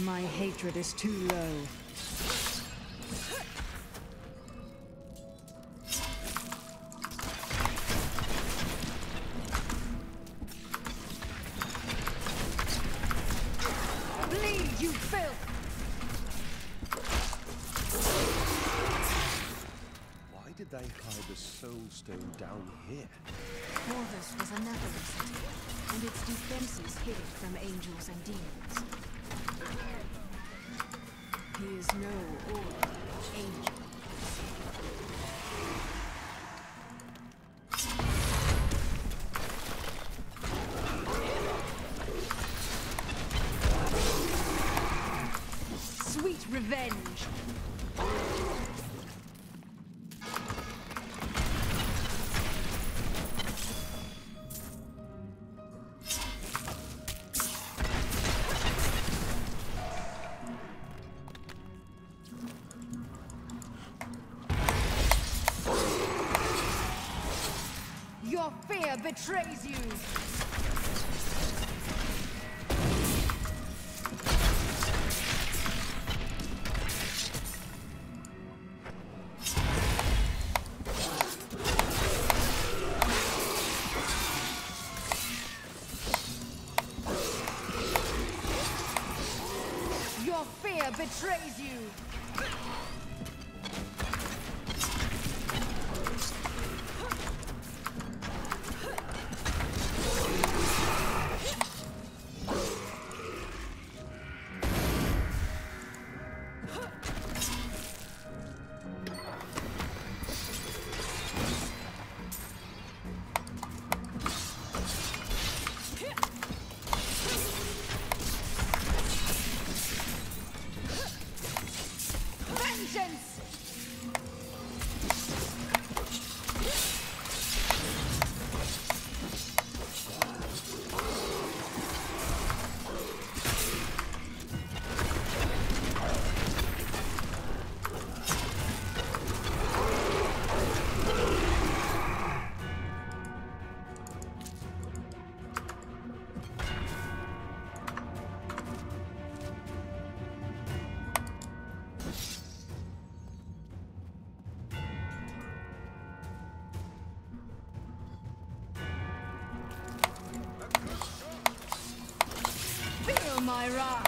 My hatred is too low. Bleed, you filth! Why did they hide the soul stone down here? Orthos was another city, and its defenses hid it from angels and demons. He is no order angel. Sweet revenge. Your fear betrays you! Your fear betrays you! Feel my wrath!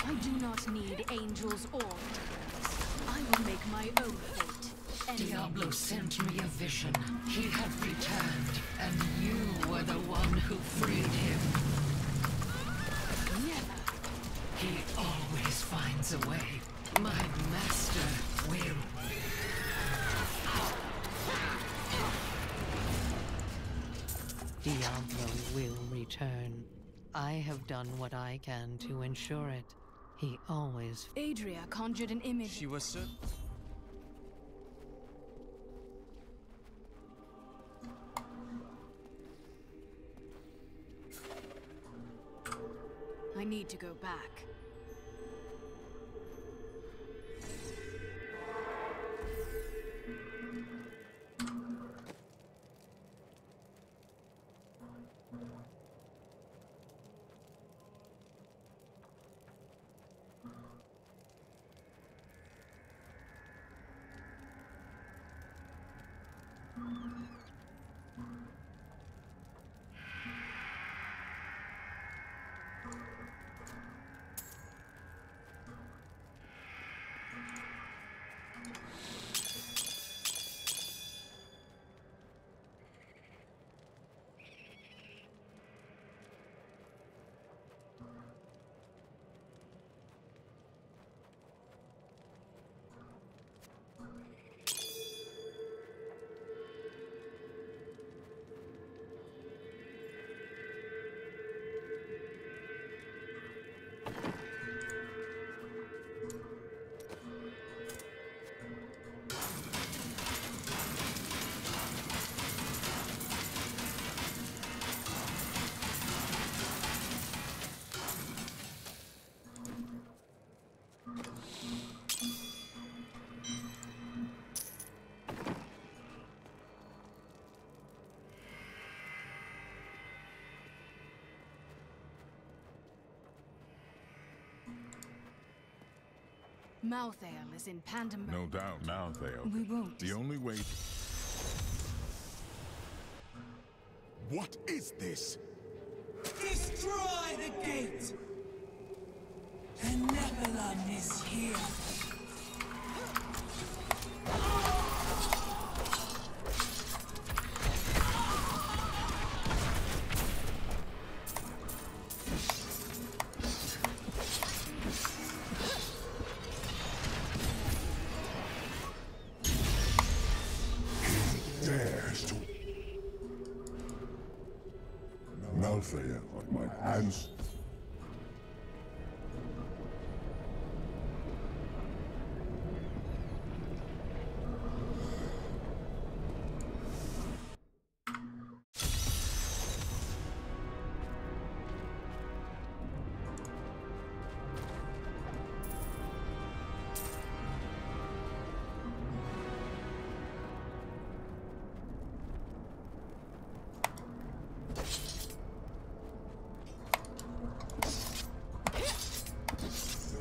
I do not need angels or demons. I will make my own fate. Diablo sent me a vision. He had returned, and you were the one who freed him. Never. He always finds a way. My master will. Diablo will return. I have done what I can to ensure it. He always... Adria conjured an image. She was certain. I need to go back. Malthael is in pandemonium. No doubt, Malthael. We won't. The only way... What is this? Destroy the gate! The Nephilim is here. Malthael on my hands.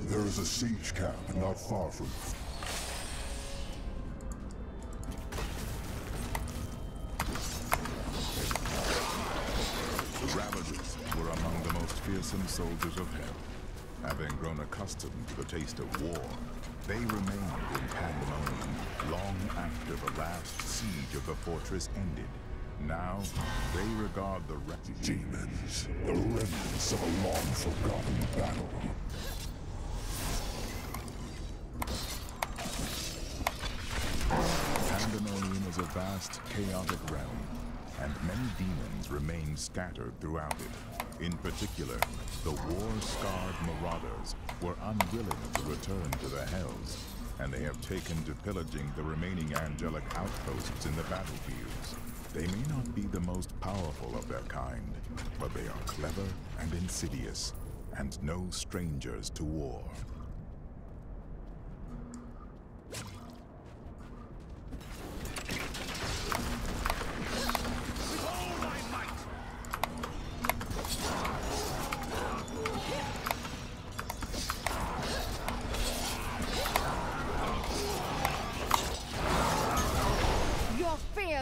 There is a siege camp not far from The Ravagers were among the most fearsome soldiers of hell. Having grown accustomed to the taste of war, they remained in Pandemonium long after the last siege of the fortress ended. Now, they regard the demons, the remnants of a long-forgotten battle. Pandemonium is a vast, chaotic realm, and many demons remain scattered throughout it. In particular, the war-scarred Marauders were unwilling to return to the Hells, and they have taken to pillaging the remaining angelic outposts in the battlefields. They may not be the most powerful of their kind, but they are clever and insidious, and no strangers to war.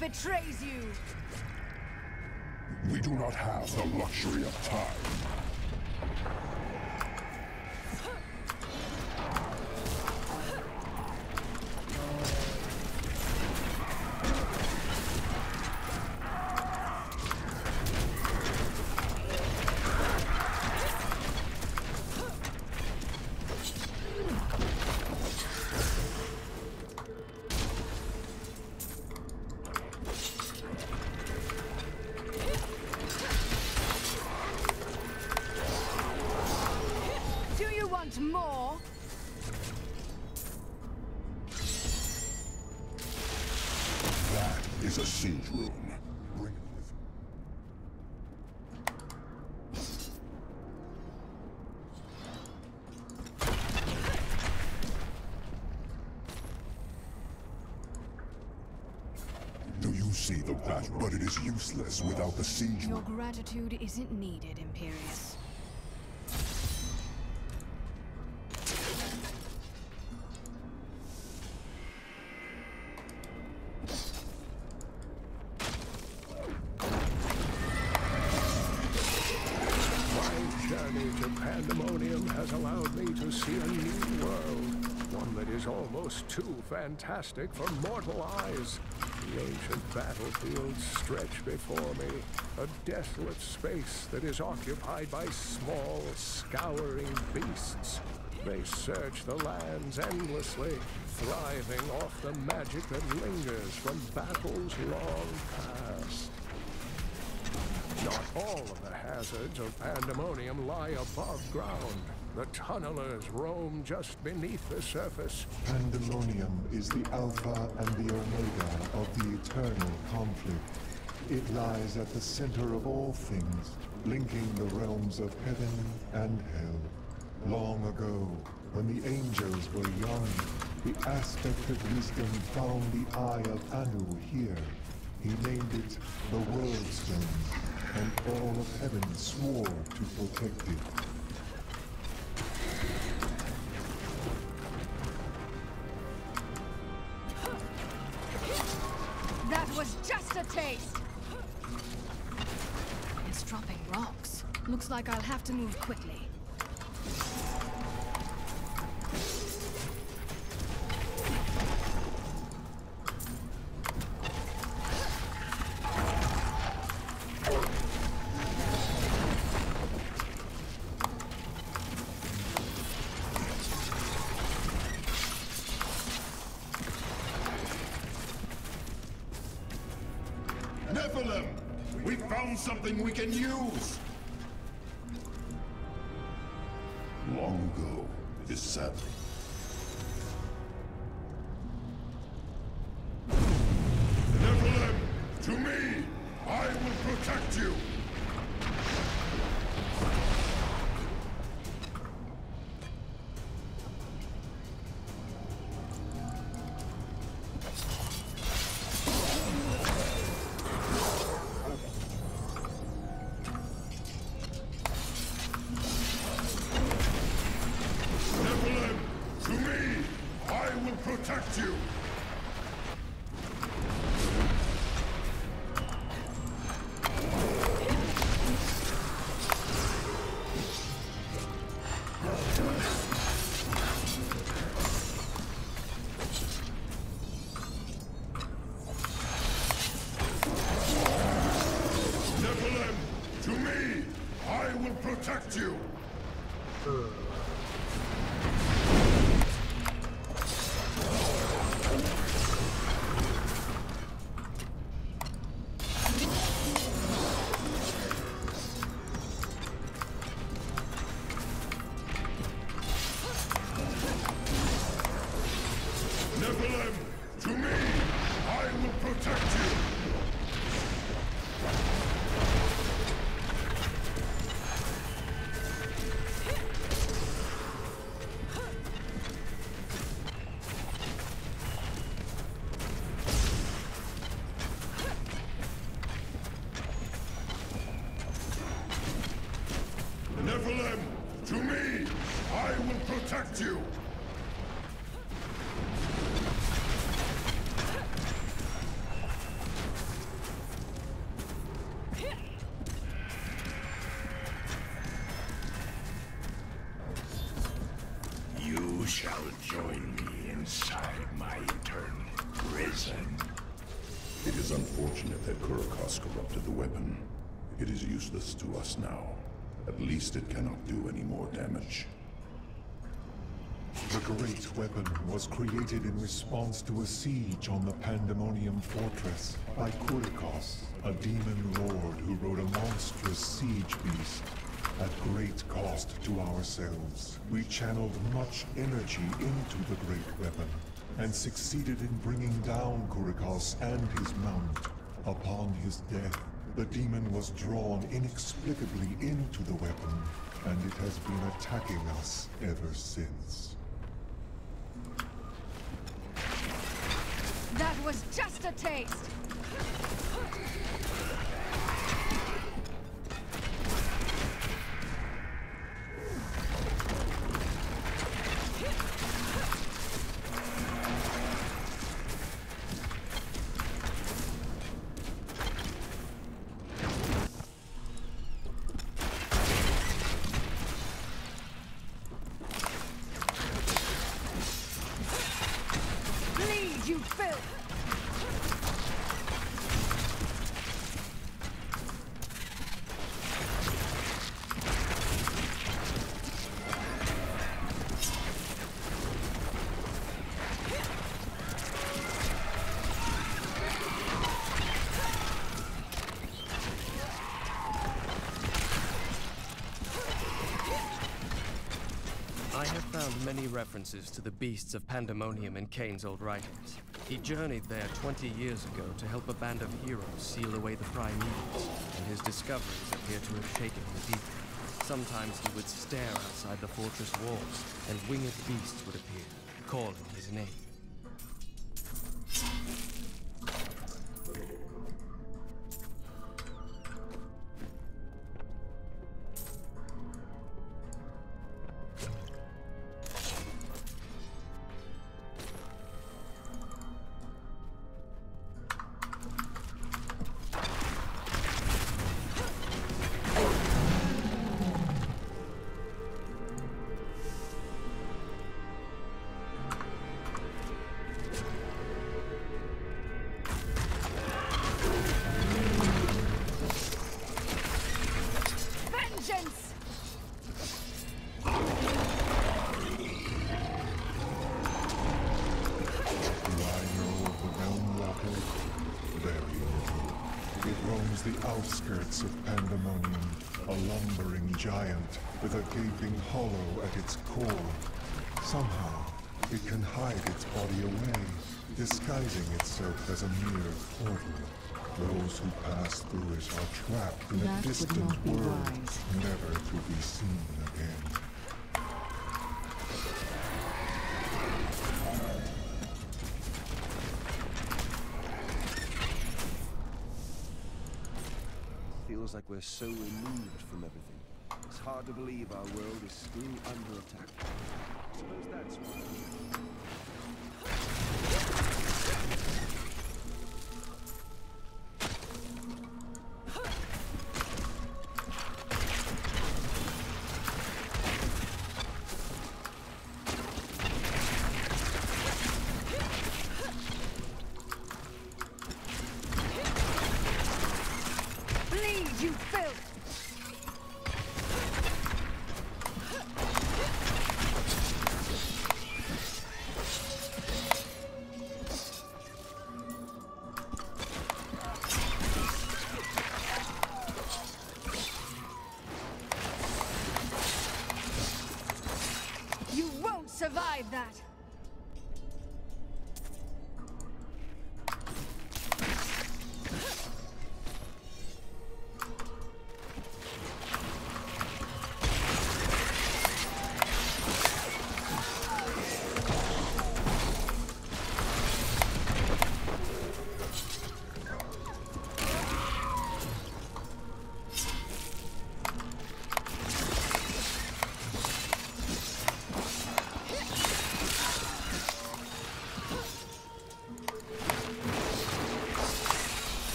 Betrays you! We do not have the luxury of time. More? That is a siege room. Bring it with. Do you see the battle? But it is useless without the siege room. Your gratitude isn't needed, Imperius. Pandemonium has allowed me to see a new world, one that is almost too fantastic for mortal eyes. The ancient battlefields stretch before me, a desolate space that is occupied by small, scouring beasts. They search the lands endlessly, thriving off the magic that lingers from battles long past. Not all of the hazards of Pandemonium lie above ground. The tunnelers roam just beneath the surface. Pandemonium is the alpha and the omega of the eternal conflict. It lies at the center of all things, linking the realms of heaven and hell. Long ago, when the angels were young, the aspect of wisdom found the eye of Anu here. He named it the World Stone, and all of heaven swore to protect it. That was just a taste! It's dropping rocks. Looks like I'll have to move quickly. Nephilim! We found found something we can use! Long ago, it is sadly. Nephilim, to me! I will protect you! Nephilim, to me! I will protect you! Nephilim, to me! I will protect you! Nephilim, to me! I will protect you! Nephilim, to me! I will protect you! You shall join me inside my eternal prison. It is unfortunate that III-ROS corrupted the weapon. It is useless to us now. At least it cannot do any more damage. The great weapon was created in response to a siege on the Pandemonium Fortress by III-ROS, a demon lord who rode a monstrous siege beast. At great cost to ourselves, we channeled much energy into the great weapon, and succeeded in bringing down III-ROS and his mount. Upon his death, the demon was drawn inexplicably into the weapon, and it has been attacking us ever since. That was just a taste! Bleed, you filth! I have found many references to the beasts of Pandemonium in Kain's old writings. He journeyed there 20 years ago to help a band of heroes seal away the primeval, and his discoveries appear to have shaken him deeply. Sometimes he would stare outside the fortress walls, and winged beasts would appear, calling his name. outskirts of Pandemonium, a lumbering giant with a gaping hollow at its core. Somehow, it can hide its body away, disguising itself as a mere portal. Those who pass through it are trapped in a distant world, never to be seen again. Feels like we're so removed from everything. It's hard to believe our world is still under attack. I suppose that's why. Survive that.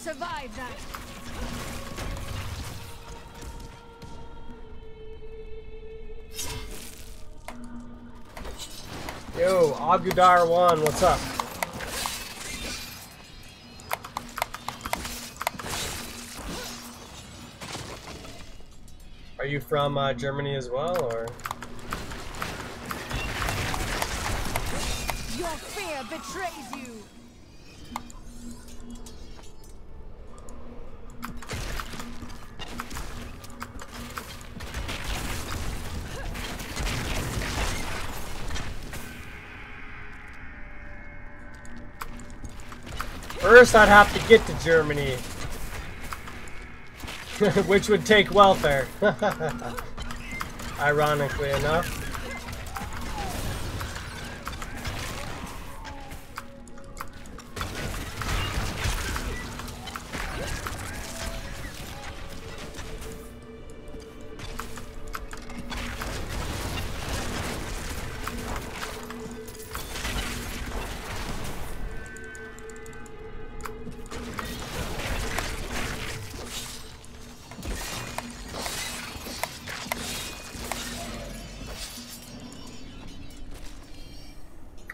Survive that. Yo, Agudar 1, what's up? Are you from Germany as well, or? Your fear betrays you. First, I'd have to get to Germany, which would take welfare, ironically enough.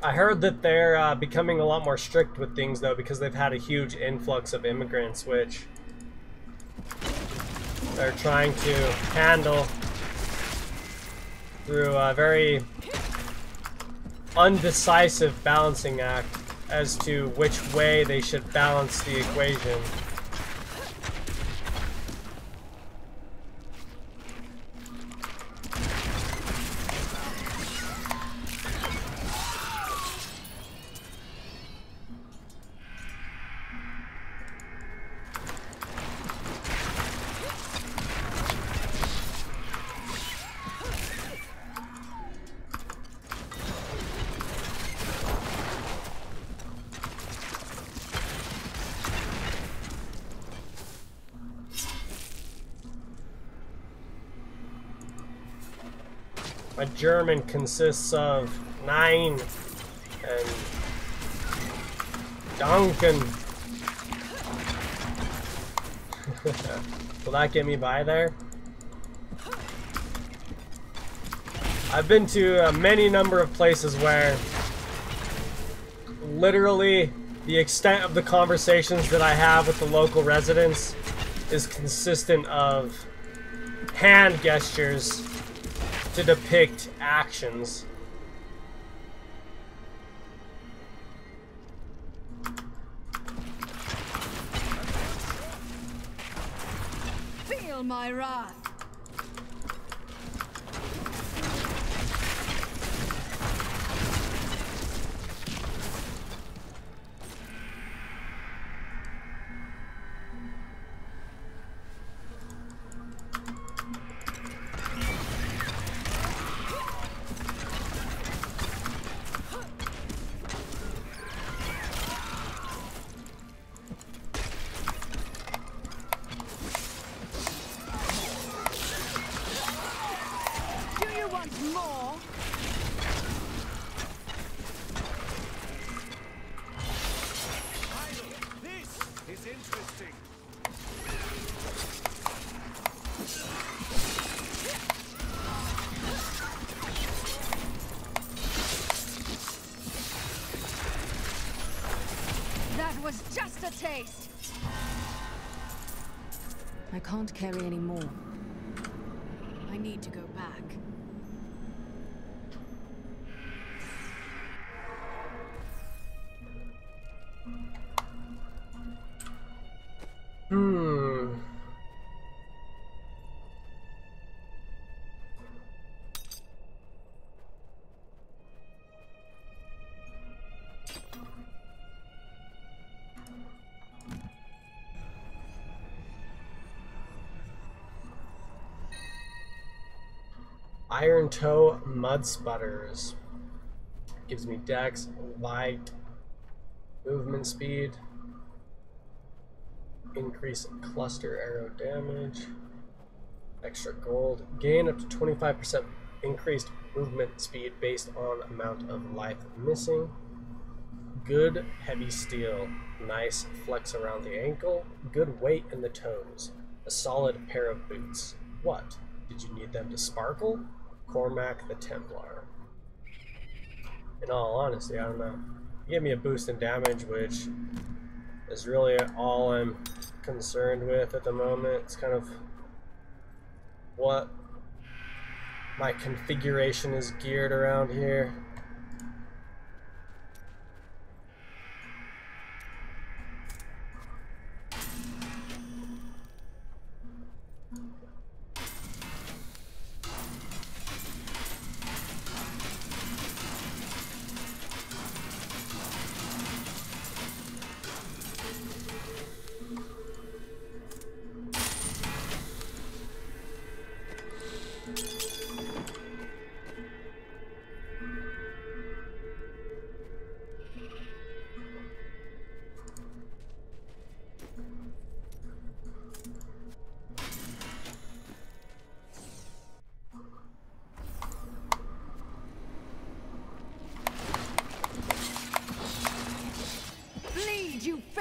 I heard that they're becoming a lot more strict with things, though, because they've had a huge influx of immigrants, which they're trying to handle through a very undecisive balancing act as to which way they should balance the equation. My German consists of 9 and Duncan. Will that get me by there? I've been to many number of places where literally the extent of the conversations that I have with the local residents is consistent of hand gestures to depict actions. Feel my wrath. Was just a taste. I can't carry any more. I need to go back. Iron Toe Mud Sputters. Gives me dex, light, movement speed, increase in cluster arrow damage, extra gold, gain up to 25% increased movement speed based on amount of life missing. Good heavy steel, nice flex around the ankle, good weight in the toes, a solid pair of boots. What? Did you need them to sparkle? Cormac the Templar. In all honesty, I don't know. He gave me a boost in damage, which is really all I'm concerned with at the moment. It's kind of what my configuration is geared around here.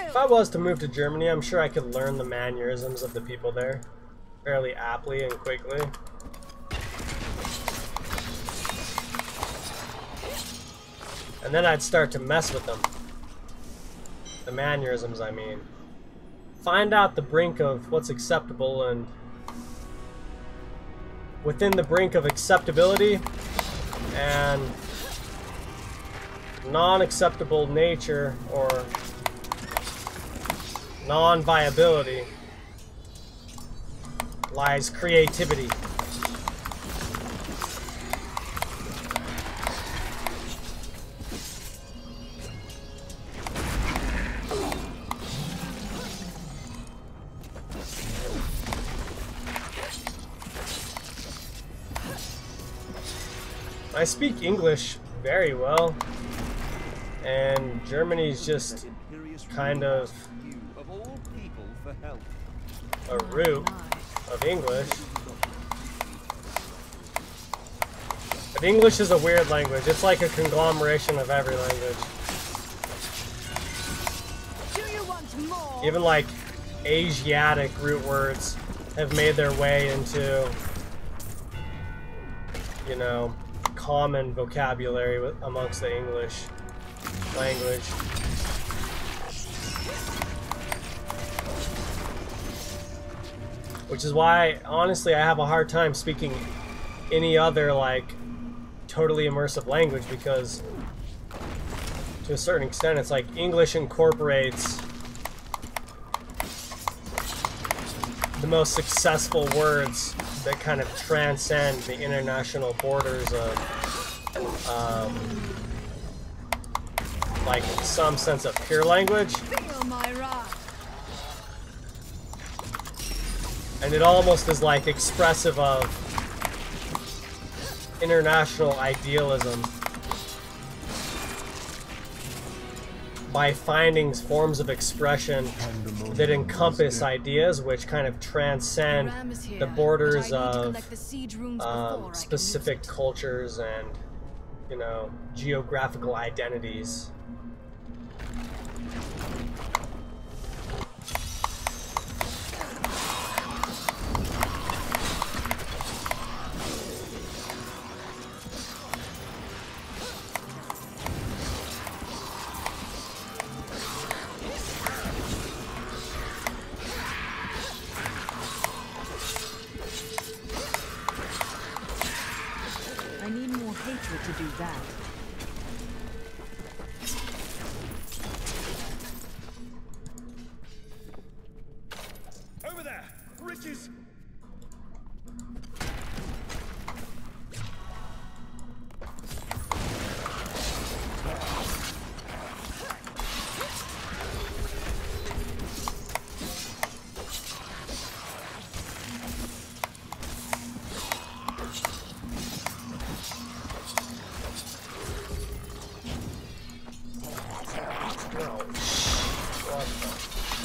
If I was to move to Germany, I'm sure I could learn the mannerisms of the people there fairly aptly and quickly. And then I'd start to mess with them. The mannerisms, I mean. Find out the brink of what's acceptable, and within the brink of acceptability and non-acceptable nature or non-viability lies creativity. I speak English very well, and Germany's just kind of a root of English. But English is a weird language. It's like a conglomeration of every language. Even like Asiatic root words have made their way into, you know, common vocabulary amongst the English language. Which is why, honestly, I have a hard time speaking any other, like, totally immersive language, because to a certain extent, it's like English incorporates the most successful words that kind of transcend the international borders of like some sense of pure language. And it almost is like expressive of international idealism by finding forms of expression that encompass ideas which kind of transcend the borders of specific cultures and, you know, geographical identities. To do that. Over there! Riches!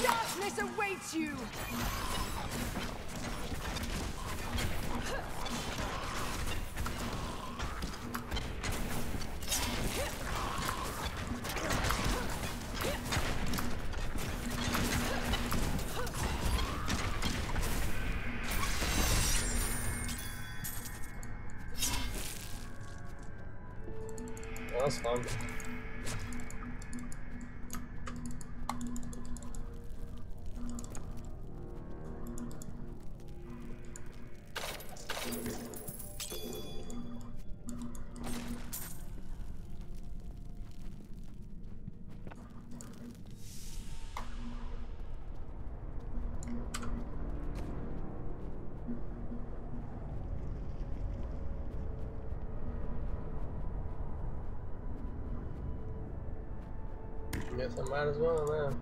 Darkness awaits you! That was fun. Guess I might as well then.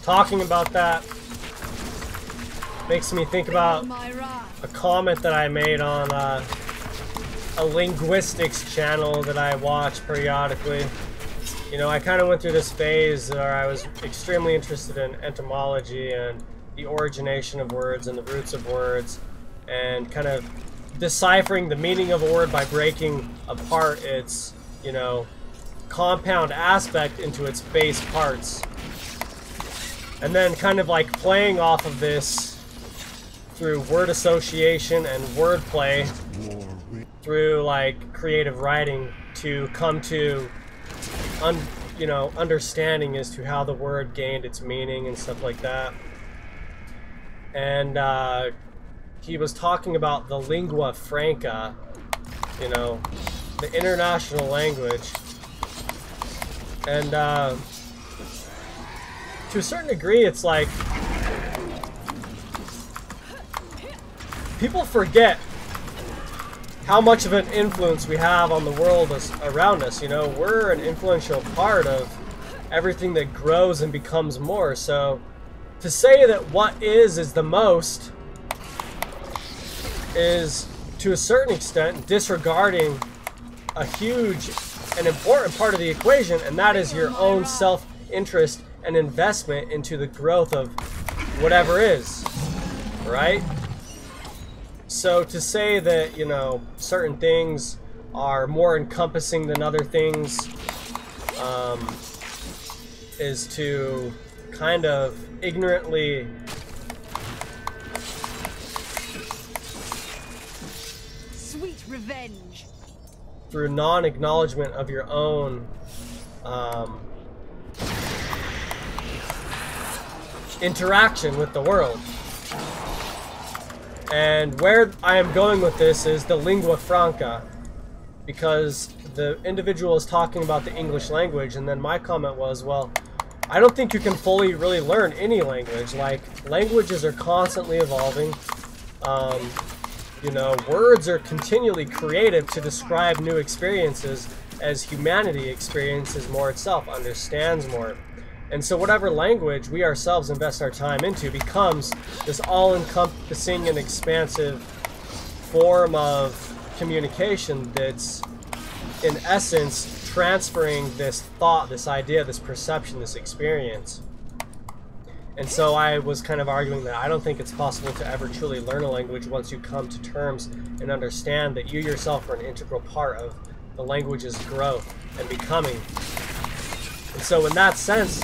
Talking about that makes me think about a comment that I made on a linguistics channel that I watch periodically. You know, I kind of went through this phase where I was extremely interested in etymology and the origination of words and the roots of words, and kind of deciphering the meaning of a word by breaking apart its, you know, compound aspect into its base parts. And then kind of like playing off of this through word association and wordplay, through like creative writing, to come to you know, understanding as to how the word gained its meaning and stuff like that. And he was talking about the lingua franca, you know, the international language. And to a certain degree, it's like people forget how much of an influence we have on the world around us. You know, we're an influential part of everything that grows and becomes more. So to say that what is the most is, to a certain extent, disregarding a huge and important part of the equation, and that is your own self-interest and investment into the growth of whatever is, right? So to say that, you know, certain things are more encompassing than other things is to kind of ignorantly Sweet revenge. through non-acknowledgement of your own interaction with the world. And where I am going with this is the lingua franca, because the individual is talking about the English language, and then my comment was, well, I don't think you can fully really learn any language. Like, languages are constantly evolving. You know, words are continually created to describe new experiences as humanity experiences more itself, understands more. And so whatever language we ourselves invest our time into becomes this all-encompassing and expansive form of communication that's, in essence, transferring this thought, this idea, this perception, this experience. And so I was kind of arguing that I don't think it's possible to ever truly learn a language once you come to terms and understand that you yourself are an integral part of the language's growth and becoming. And so in that sense,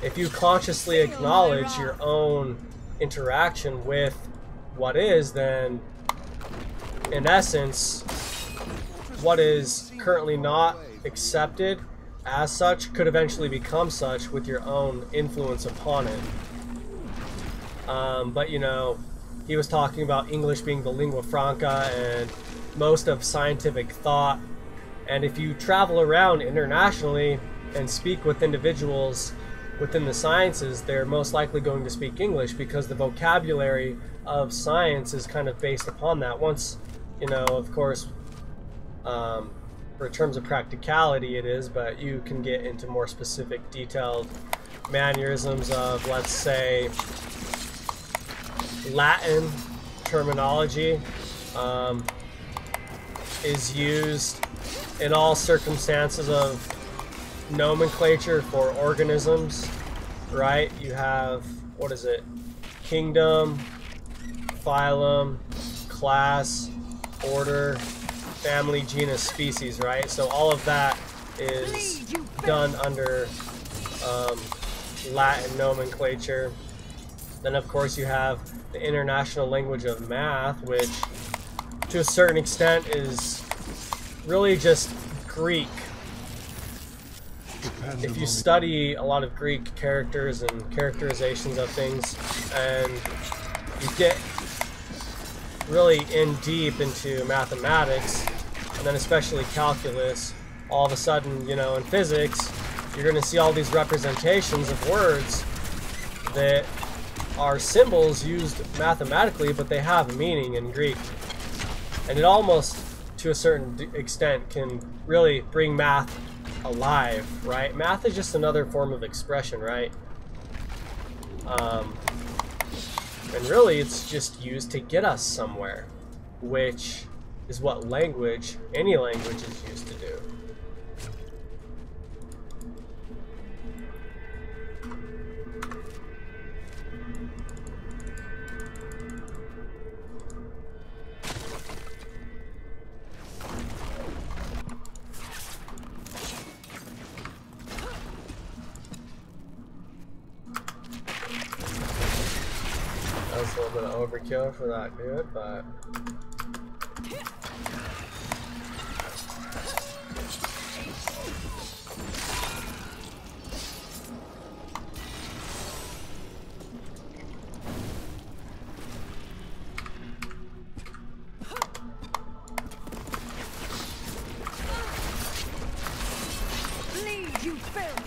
if you consciously acknowledge your own interaction with what is, then in essence, what is currently not accepted as such could eventually become such with your own influence upon it. But you know, he was talking about English being the lingua franca and most of scientific thought. And if you travel around internationally and speak with individuals within the sciences, they're most likely going to speak English because the vocabulary of science is kind of based upon that. Once, you know, of course, for terms of practicality it is, but you can get into more specific detailed mannerisms of, let's say, Latin terminology is used in all circumstances of nomenclature for organisms, right? You have, what is it? Kingdom, phylum, class, order, family, genus, species, right? So all of that is done under Latin nomenclature. Then of course you have the international language of math, which to a certain extent is really just Greek. If you study a lot of Greek characters and characterizations of things, and you get really in deep into mathematics, and then especially calculus, all of a sudden, you know, in physics, you're going to see all these representations of words that are symbols used mathematically, but they have meaning in Greek. And it almost, to a certain extent, can really bring math alive, right? Math is just another form of expression, right? And really, it's just used to get us somewhere, which is what language, any language, is used to do. That was a little bit of overkill for that dude, but Bleed, you filth!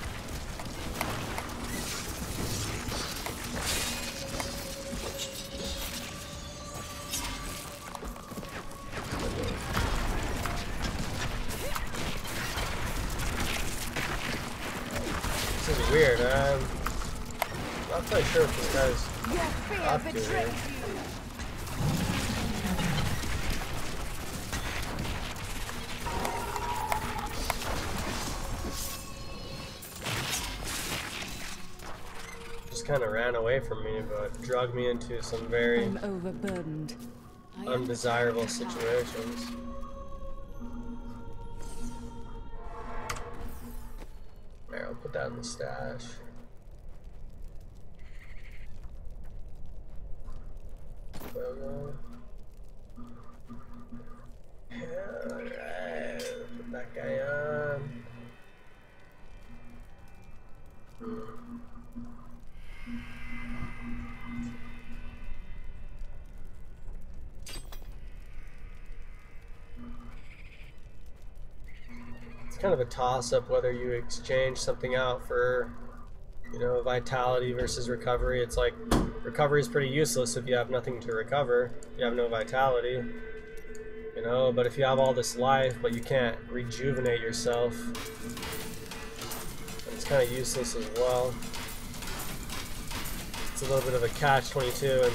weird. I'm not quite sure what this guy's up to here. Just kind of ran away from me, but dragged me into some very overburdened. Undesirable situations. There, I'll put that in the stash. Alright, put that guy on. It's kind of a toss-up whether you exchange something out for, you know, vitality versus recovery. It's like recovery is pretty useless if you have nothing to recover. You have no vitality, you know, but if you have all this life but you can't rejuvenate yourself, it's kind of useless as well. It's a little bit of a catch-22, and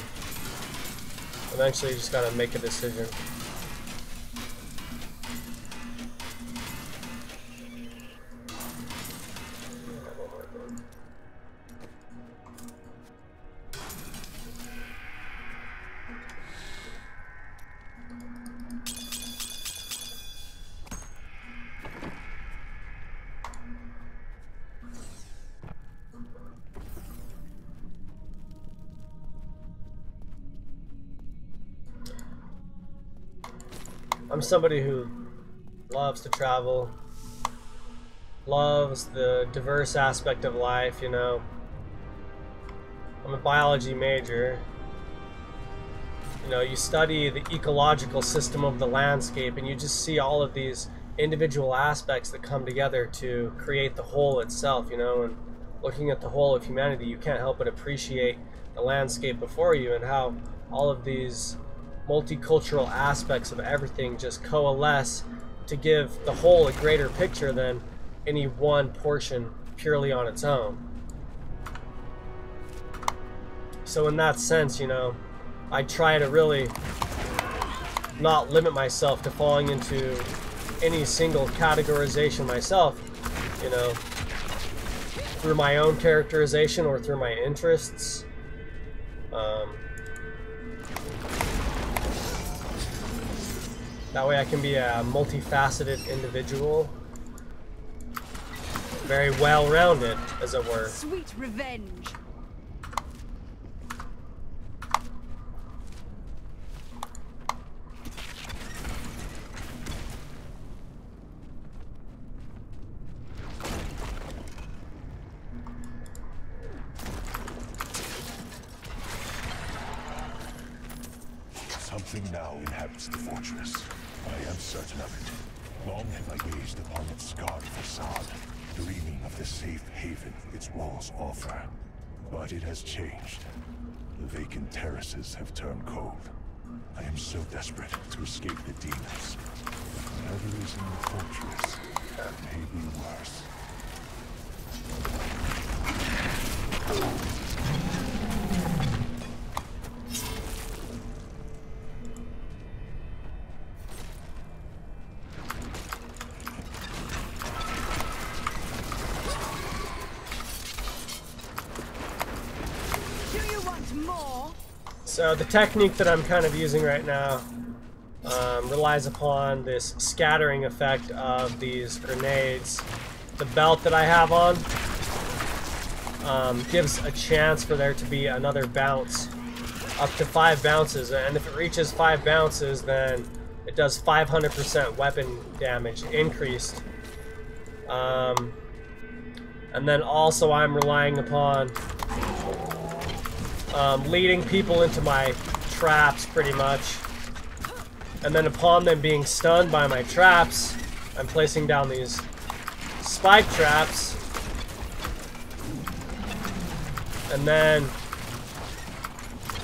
eventually you just gotta make a decision. I'm somebody who loves to travel, loves the diverse aspect of life, you know. I'm a biology major. You know, you study the ecological system of the landscape and you just see all of these individual aspects that come together to create the whole itself, you know. And looking at the whole of humanity, you can't help but appreciate the landscape before you and how all of these multicultural aspects of everything just coalesce to give the whole a greater picture than any one portion purely on its own. So in that sense, you know, I try to really not limit myself to falling into any single categorization myself, you know, through my own characterization or through my interests. That way I can be a multifaceted individual. Very well-rounded, as it were. Sweet revenge. Something now inhabits the fortress. I am certain of it. Long have I gazed upon its scarred facade, dreaming of the safe haven its walls offer. But it has changed. The vacant terraces have turned cold. I am so desperate to escape the demons. Whatever is in the fortress, may be worse. So the technique that I'm kind of using right now relies upon this scattering effect of these grenades. The belt that I have on gives a chance for there to be another bounce, up to 5 bounces, and if it reaches 5 bounces, then it does 500% weapon damage increased. And then also I'm relying upon leading people into my traps, pretty much. And then upon them being stunned by my traps, I'm placing down these spike traps. And then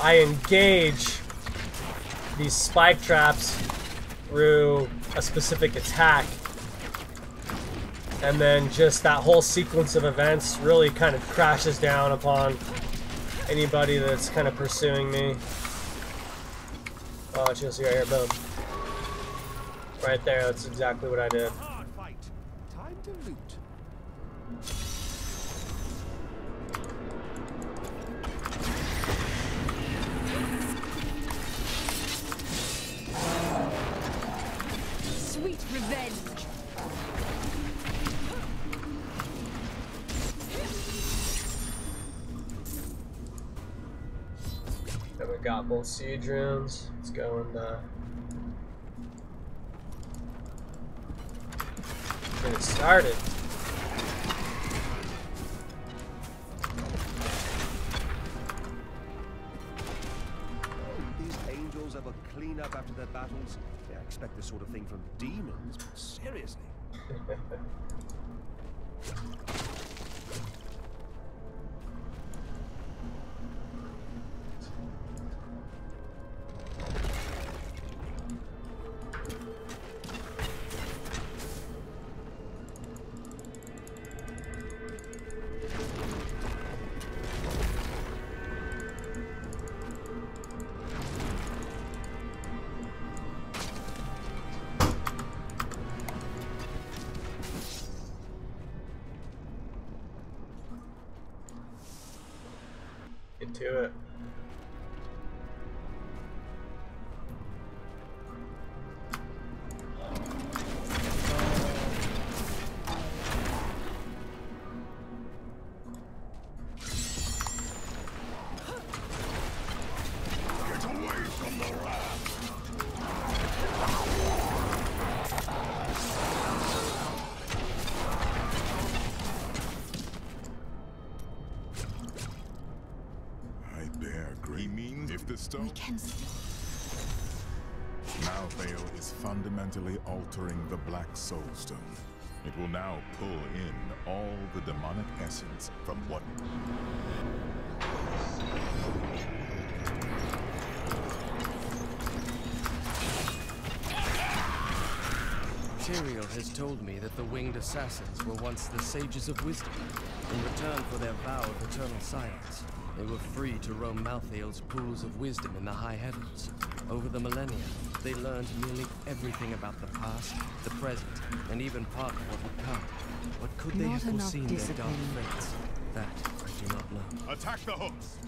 I engage these spike traps through a specific attack. And then just that whole sequence of events really kind of crashes down upon anybody that's kind of pursuing me. Oh, you'll see right here, boom. Right there, that's exactly what I did. Time to loot. Sweet revenge. And we got both siege runes. Let's go and get it started. These angels ever clean up after their battles? Yeah, I expect this sort of thing from demons, but seriously. Get to it. Get away from the wrath! He means if the stone... We can see. Malthael is fundamentally altering the Black Soul Stone. It will now pull in all the demonic essence from what... Tyrael has told me that the Winged Assassins were once the Sages of Wisdom. In return for their vow of eternal silence, they were free to roam Malthael's pools of wisdom in the high heavens. Over the millennia, they learned nearly everything about the past, the present, and even part of what would come. But could they have foreseen their dark fates? That I do not know. Attack the hooks!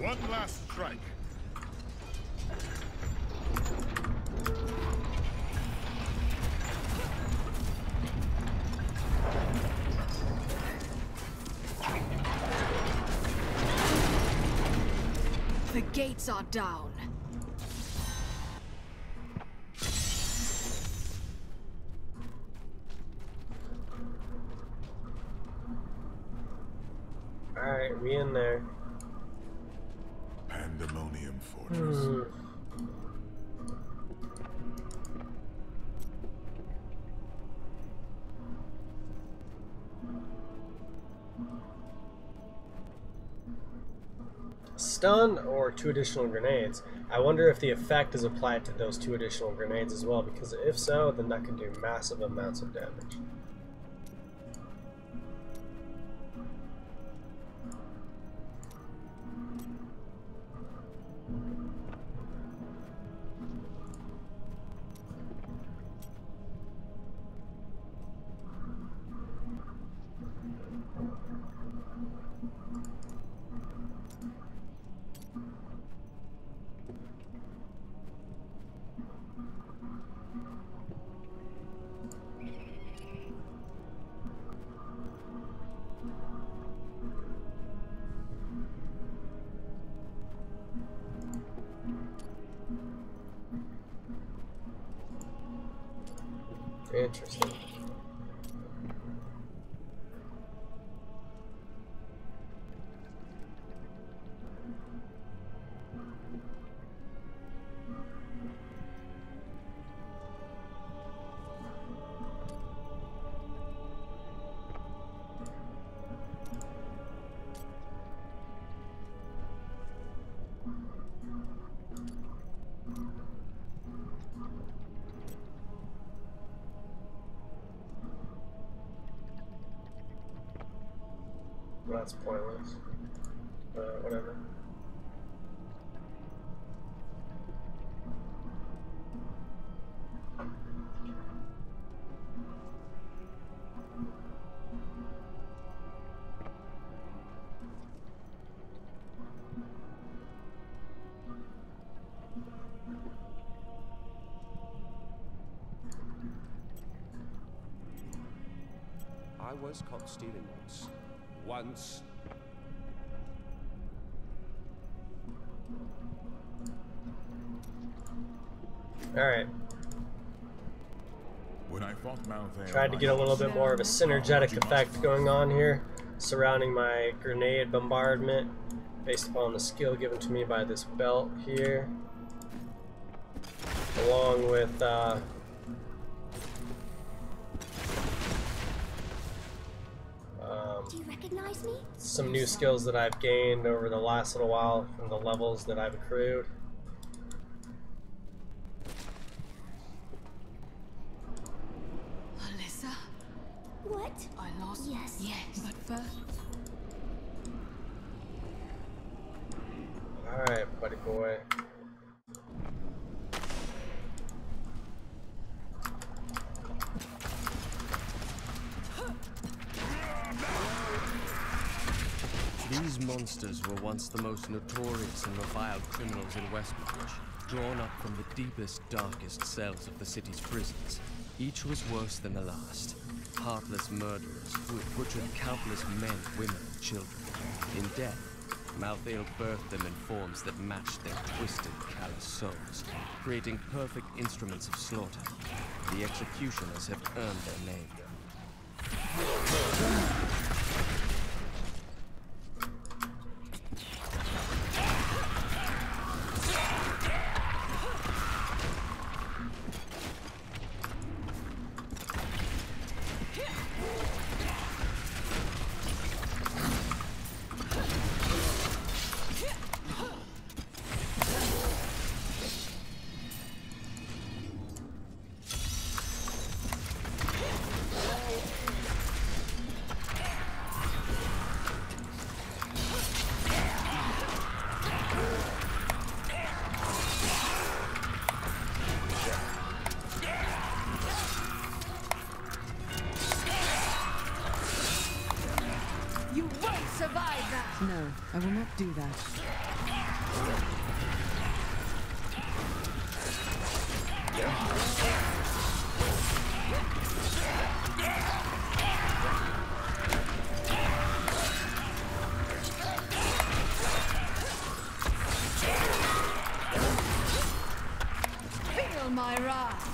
One last strike. The gates are down. Alright, we in there. Pandemonium Fortress. Stun or 2 additional grenades. I wonder if the effect is applied to those 2 additional grenades as well, because if so, then that can do massive amounts of damage. Interesting. That's pointless. Whatever. I was caught stealing once. Alright. When I fought Malthael, Tried to get a little bit more of a synergetic effect going on here, surrounding my grenade bombardment, based upon the skill given to me by this belt here, along with Do you recognize me? some new skills that I've gained over the last little while from the levels that I've accrued. Alyssa? What? I lost. Yes. Yes. But first. Alright, buddy boy. These monsters were once the most notorious and reviled criminals in Westmarch, drawn up from the deepest, darkest cells of the city's prisons. Each was worse than the last. Heartless murderers who had butchered countless men, women, and children. In death, Malthael birthed them in forms that matched their twisted, callous souls, creating perfect instruments of slaughter. The executioners have earned their name. You won't survive that! No, I will not do that. Feel my wrath!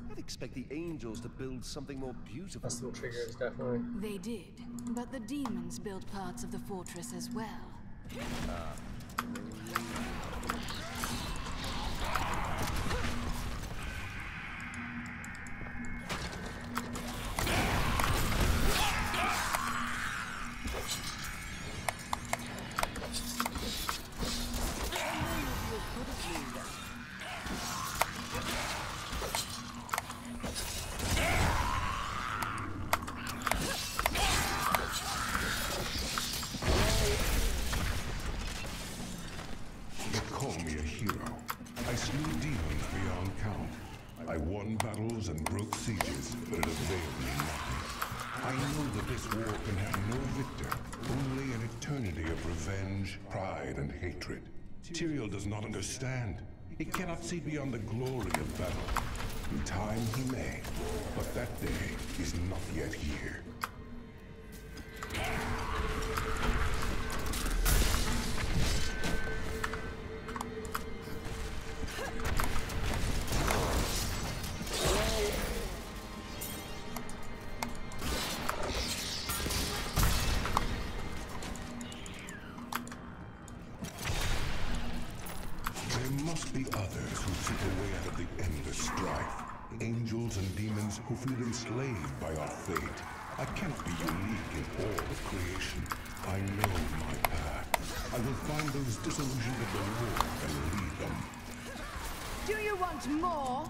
I'd expect the angels to build something more beautiful. Festival triggers, definitely. They did, but the demons built parts of the fortress as well. They call me a hero. I slew demons beyond count. I won battles and broke sieges, but it availed me nothing. I know that this war can have no victor, only an eternity of revenge, pride, and hatred. Tyrael does not understand. He cannot see beyond the glory of battle. In time he may, but that day is not yet here. There must be others who seek a way out of the endless strife. Angels and demons who feel enslaved by our fate. I can't be unique in all of creation. I know my path. I will find those disillusioned of the war and lead them. Do you want more?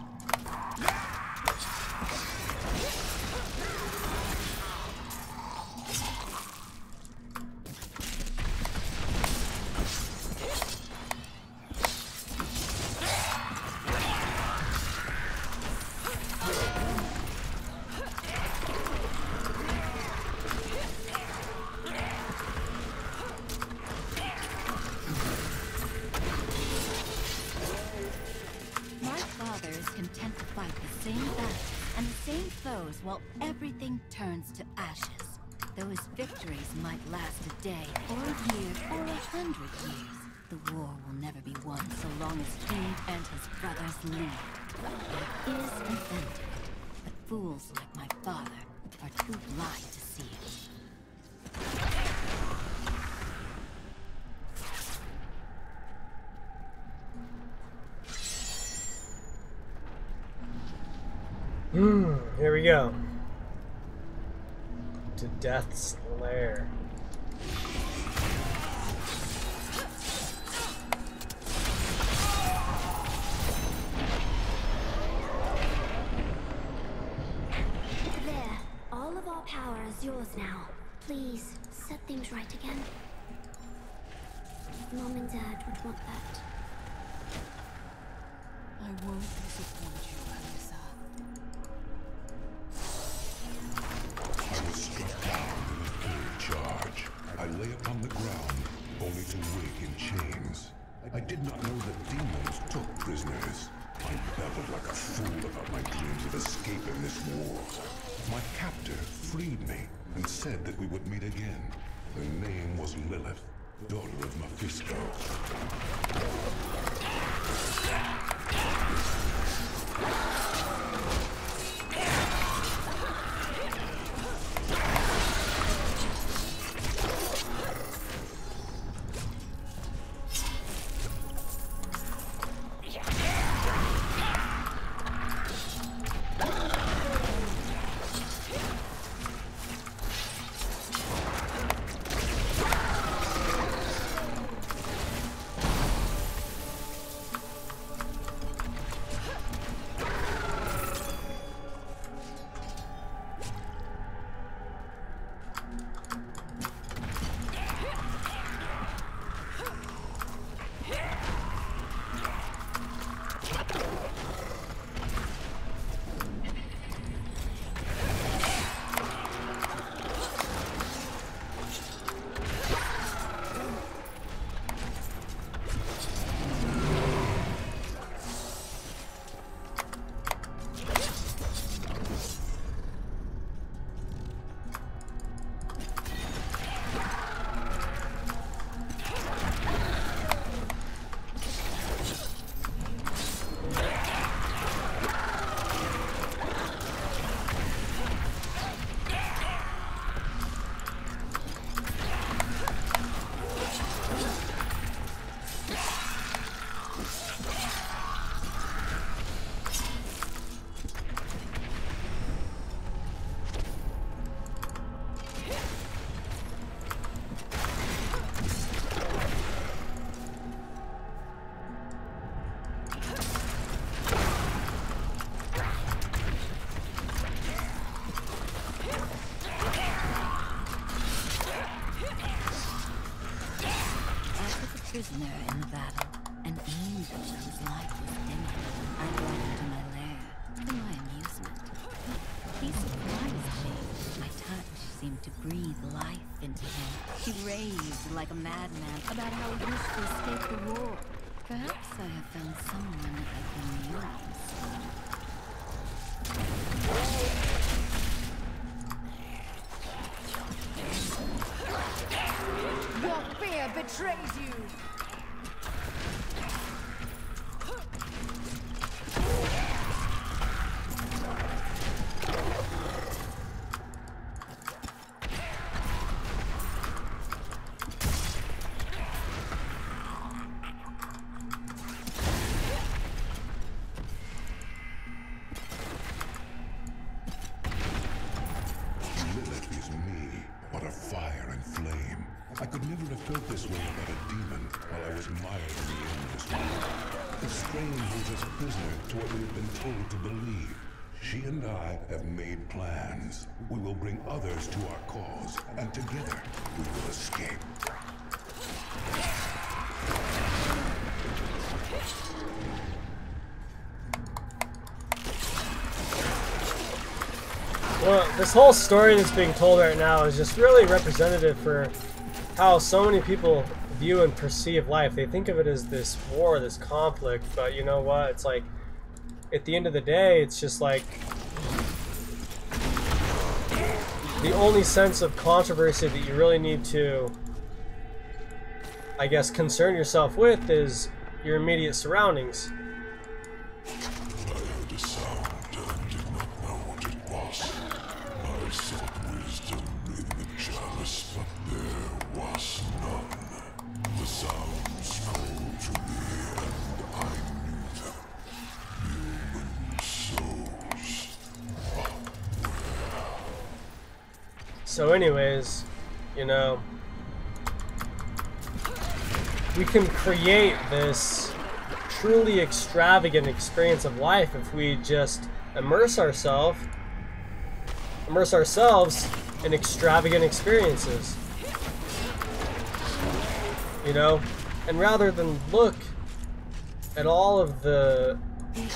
While everything turns to ashes. Those victories might last a day, or a year, or 100 years. The war will never be won so long as he and his brothers live. There is an end to it, but fools like my father are too blind to see it. Here we go. To Death's Lair. There. All of our power is yours now. Please, set things right again. Mom and Dad would want that. I won't disappoint you, Alyssa. I was struck down in the third charge. I lay upon the ground, only to wake in chains. I did not know that demons took prisoners. I babbled like a fool about my dreams of escaping this war. My captor freed me and said that we would meet again. Her name was Lilith, daughter of Mephisto. Prisoner in the battle, an angel whose life was dimming. I brought him to my lair, for my amusement. He surprised me. My touch seemed to breathe life into him. He raved like a madman about how he wished to escape the war. Perhaps I have found someone I can use. Your fear betrays you! this way about a demon while I was mildly in this world. The strain holds us prisoner to what we have been told to believe. She and I have made plans. We will bring others to our cause, and together we will escape. Well, this whole story that's being told right now is just really representative for how so many people view and perceive life. They think of it as this war, this conflict, but you know what? It's like, at the end of the day, it's just like the only sense of controversy that you really need to, I guess, concern yourself with is your immediate surroundings. I heard a sound and did not know what it was. I sought wisdom in the chalice, but there was none. The sounds called to me, and I knew them. Human souls. So anyways, you know, we can create this truly extravagant experience of life if we just immerse ourselves in extravagant experiences. You know, and rather than look at all of the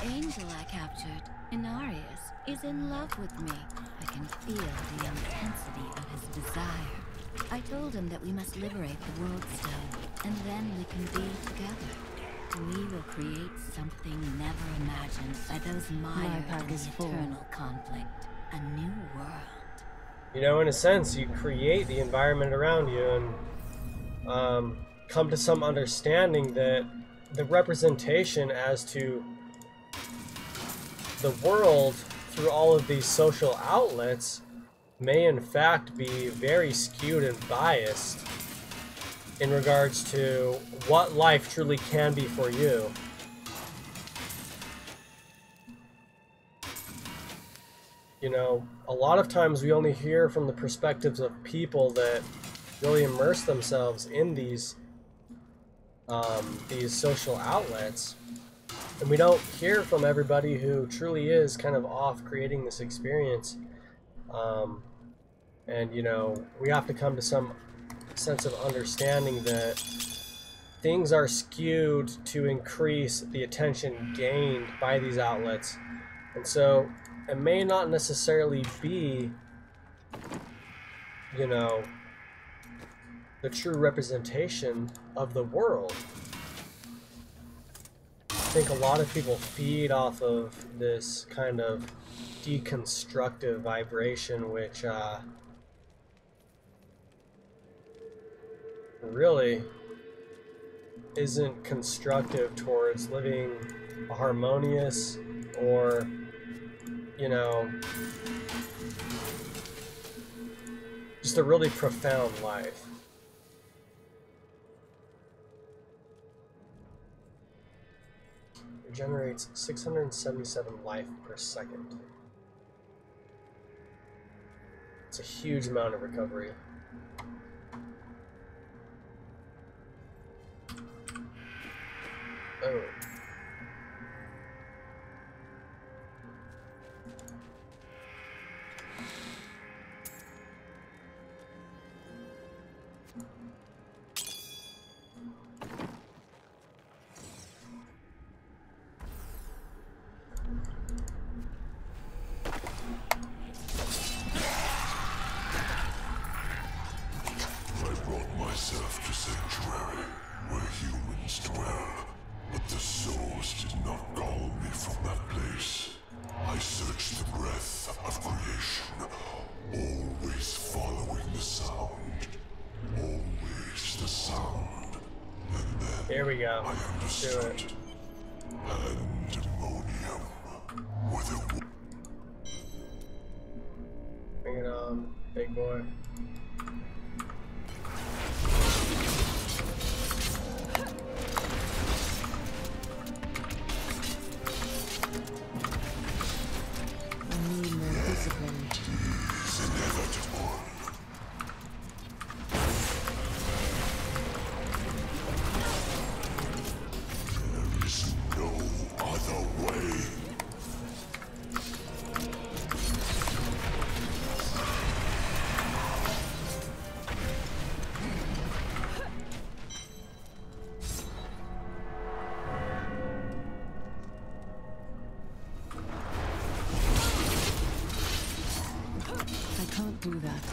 angel I captured, Inarius, is in love with me. I can feel the intensity of his desire. I told him that we must liberate the World Stone, and then we can be together. We will create something never imagined by those mired in eternal conflict. A new world. You know, in a sense, you create the environment around you and come to some understanding that the representation as to the world through all of these social outlets may in fact be very skewed and biased in regards to what life truly can be for you. You know, a lot of times we only hear from the perspectives of people that really immerse themselves in these social outlets, and we don't hear from everybody who truly is kind of off creating this experience. And you know, we have to come to some sense of understanding that things are skewed to increase the attention gained by these outlets, and so it may not necessarily be, you know, the true representation of the world. I think a lot of people feed off of this kind of deconstructive vibration, which really isn't constructive towards living a harmonious or, you know, just a really profound life. It generates 677 life per second. It's a huge amount of recovery. Oh. Myself to Sanctuary, where humans dwell, but the souls did not call me from that place. I searched the breath of creation, always following the sound, always the sound, and then here we go. I understood. Pandemonium, with a bring it on, big boy. do that.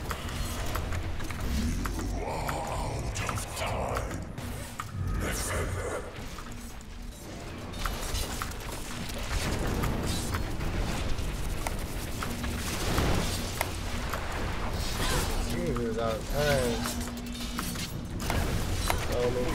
You are out of time, Nephilim. Jesus, out of time. Oh, man.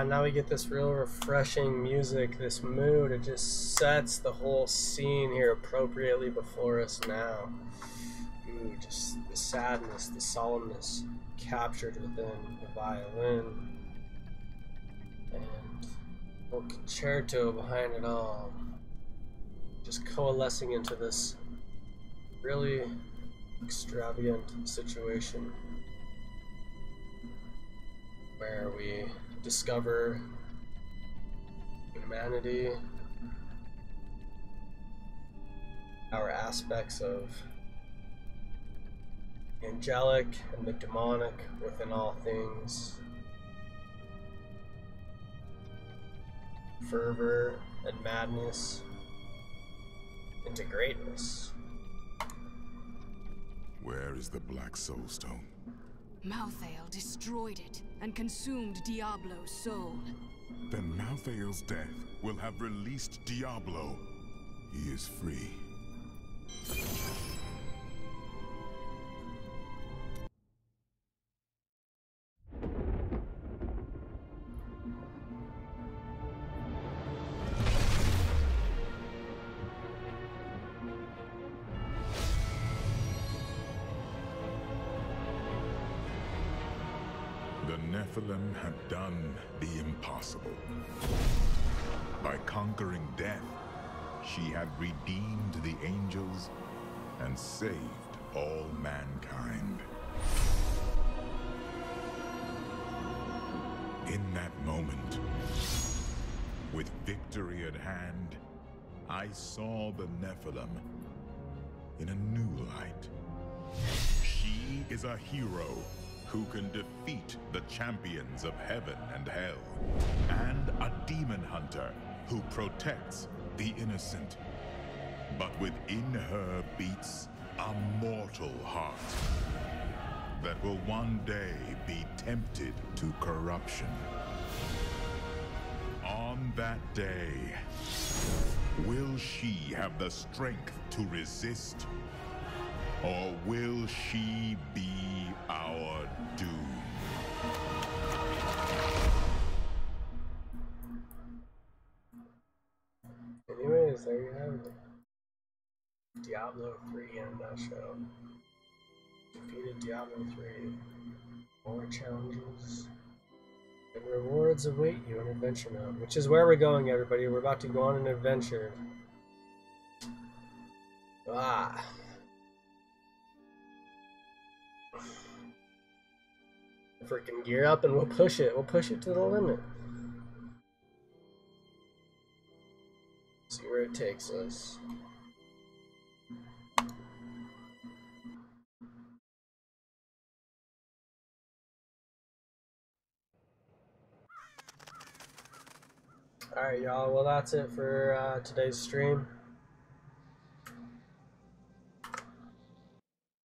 Now we get this real refreshing music, this mood. It just sets the whole scene here appropriately before us now. Ooh, just the sadness, the solemnness captured within the violin. And a little concerto behind it all. Just coalescing into this really extravagant situation where we discover humanity, our aspects of the angelic and the demonic within all things, fervor and madness into greatness. Where is the Black Soulstone? Malthael destroyed it and consumed Diablo's soul. Then Malthael's death will have released Diablo. He is free. The Nephilim had done the impossible. By conquering death, she had redeemed the angels and saved all mankind. In that moment, with victory at hand, I saw the Nephilim in a new light. She is a hero who can defeat the champions of heaven and hell, and a demon hunter who protects the innocent. But within her beats a mortal heart that will one day be tempted to corruption. On that day, will she have the strength to resist? Or will she be our doom? Anyways, there you have it. Diablo 3 in a nutshell. Defeated Diablo 3. More challenges. And rewards await you in adventure mode, which is where we're going, everybody. We're about to go on an adventure. Freaking gear up and we'll push it. We'll push it to the limit. See where it takes us. Alright, y'all. Well, that's it for today's stream.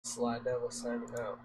Sly Devil signing out.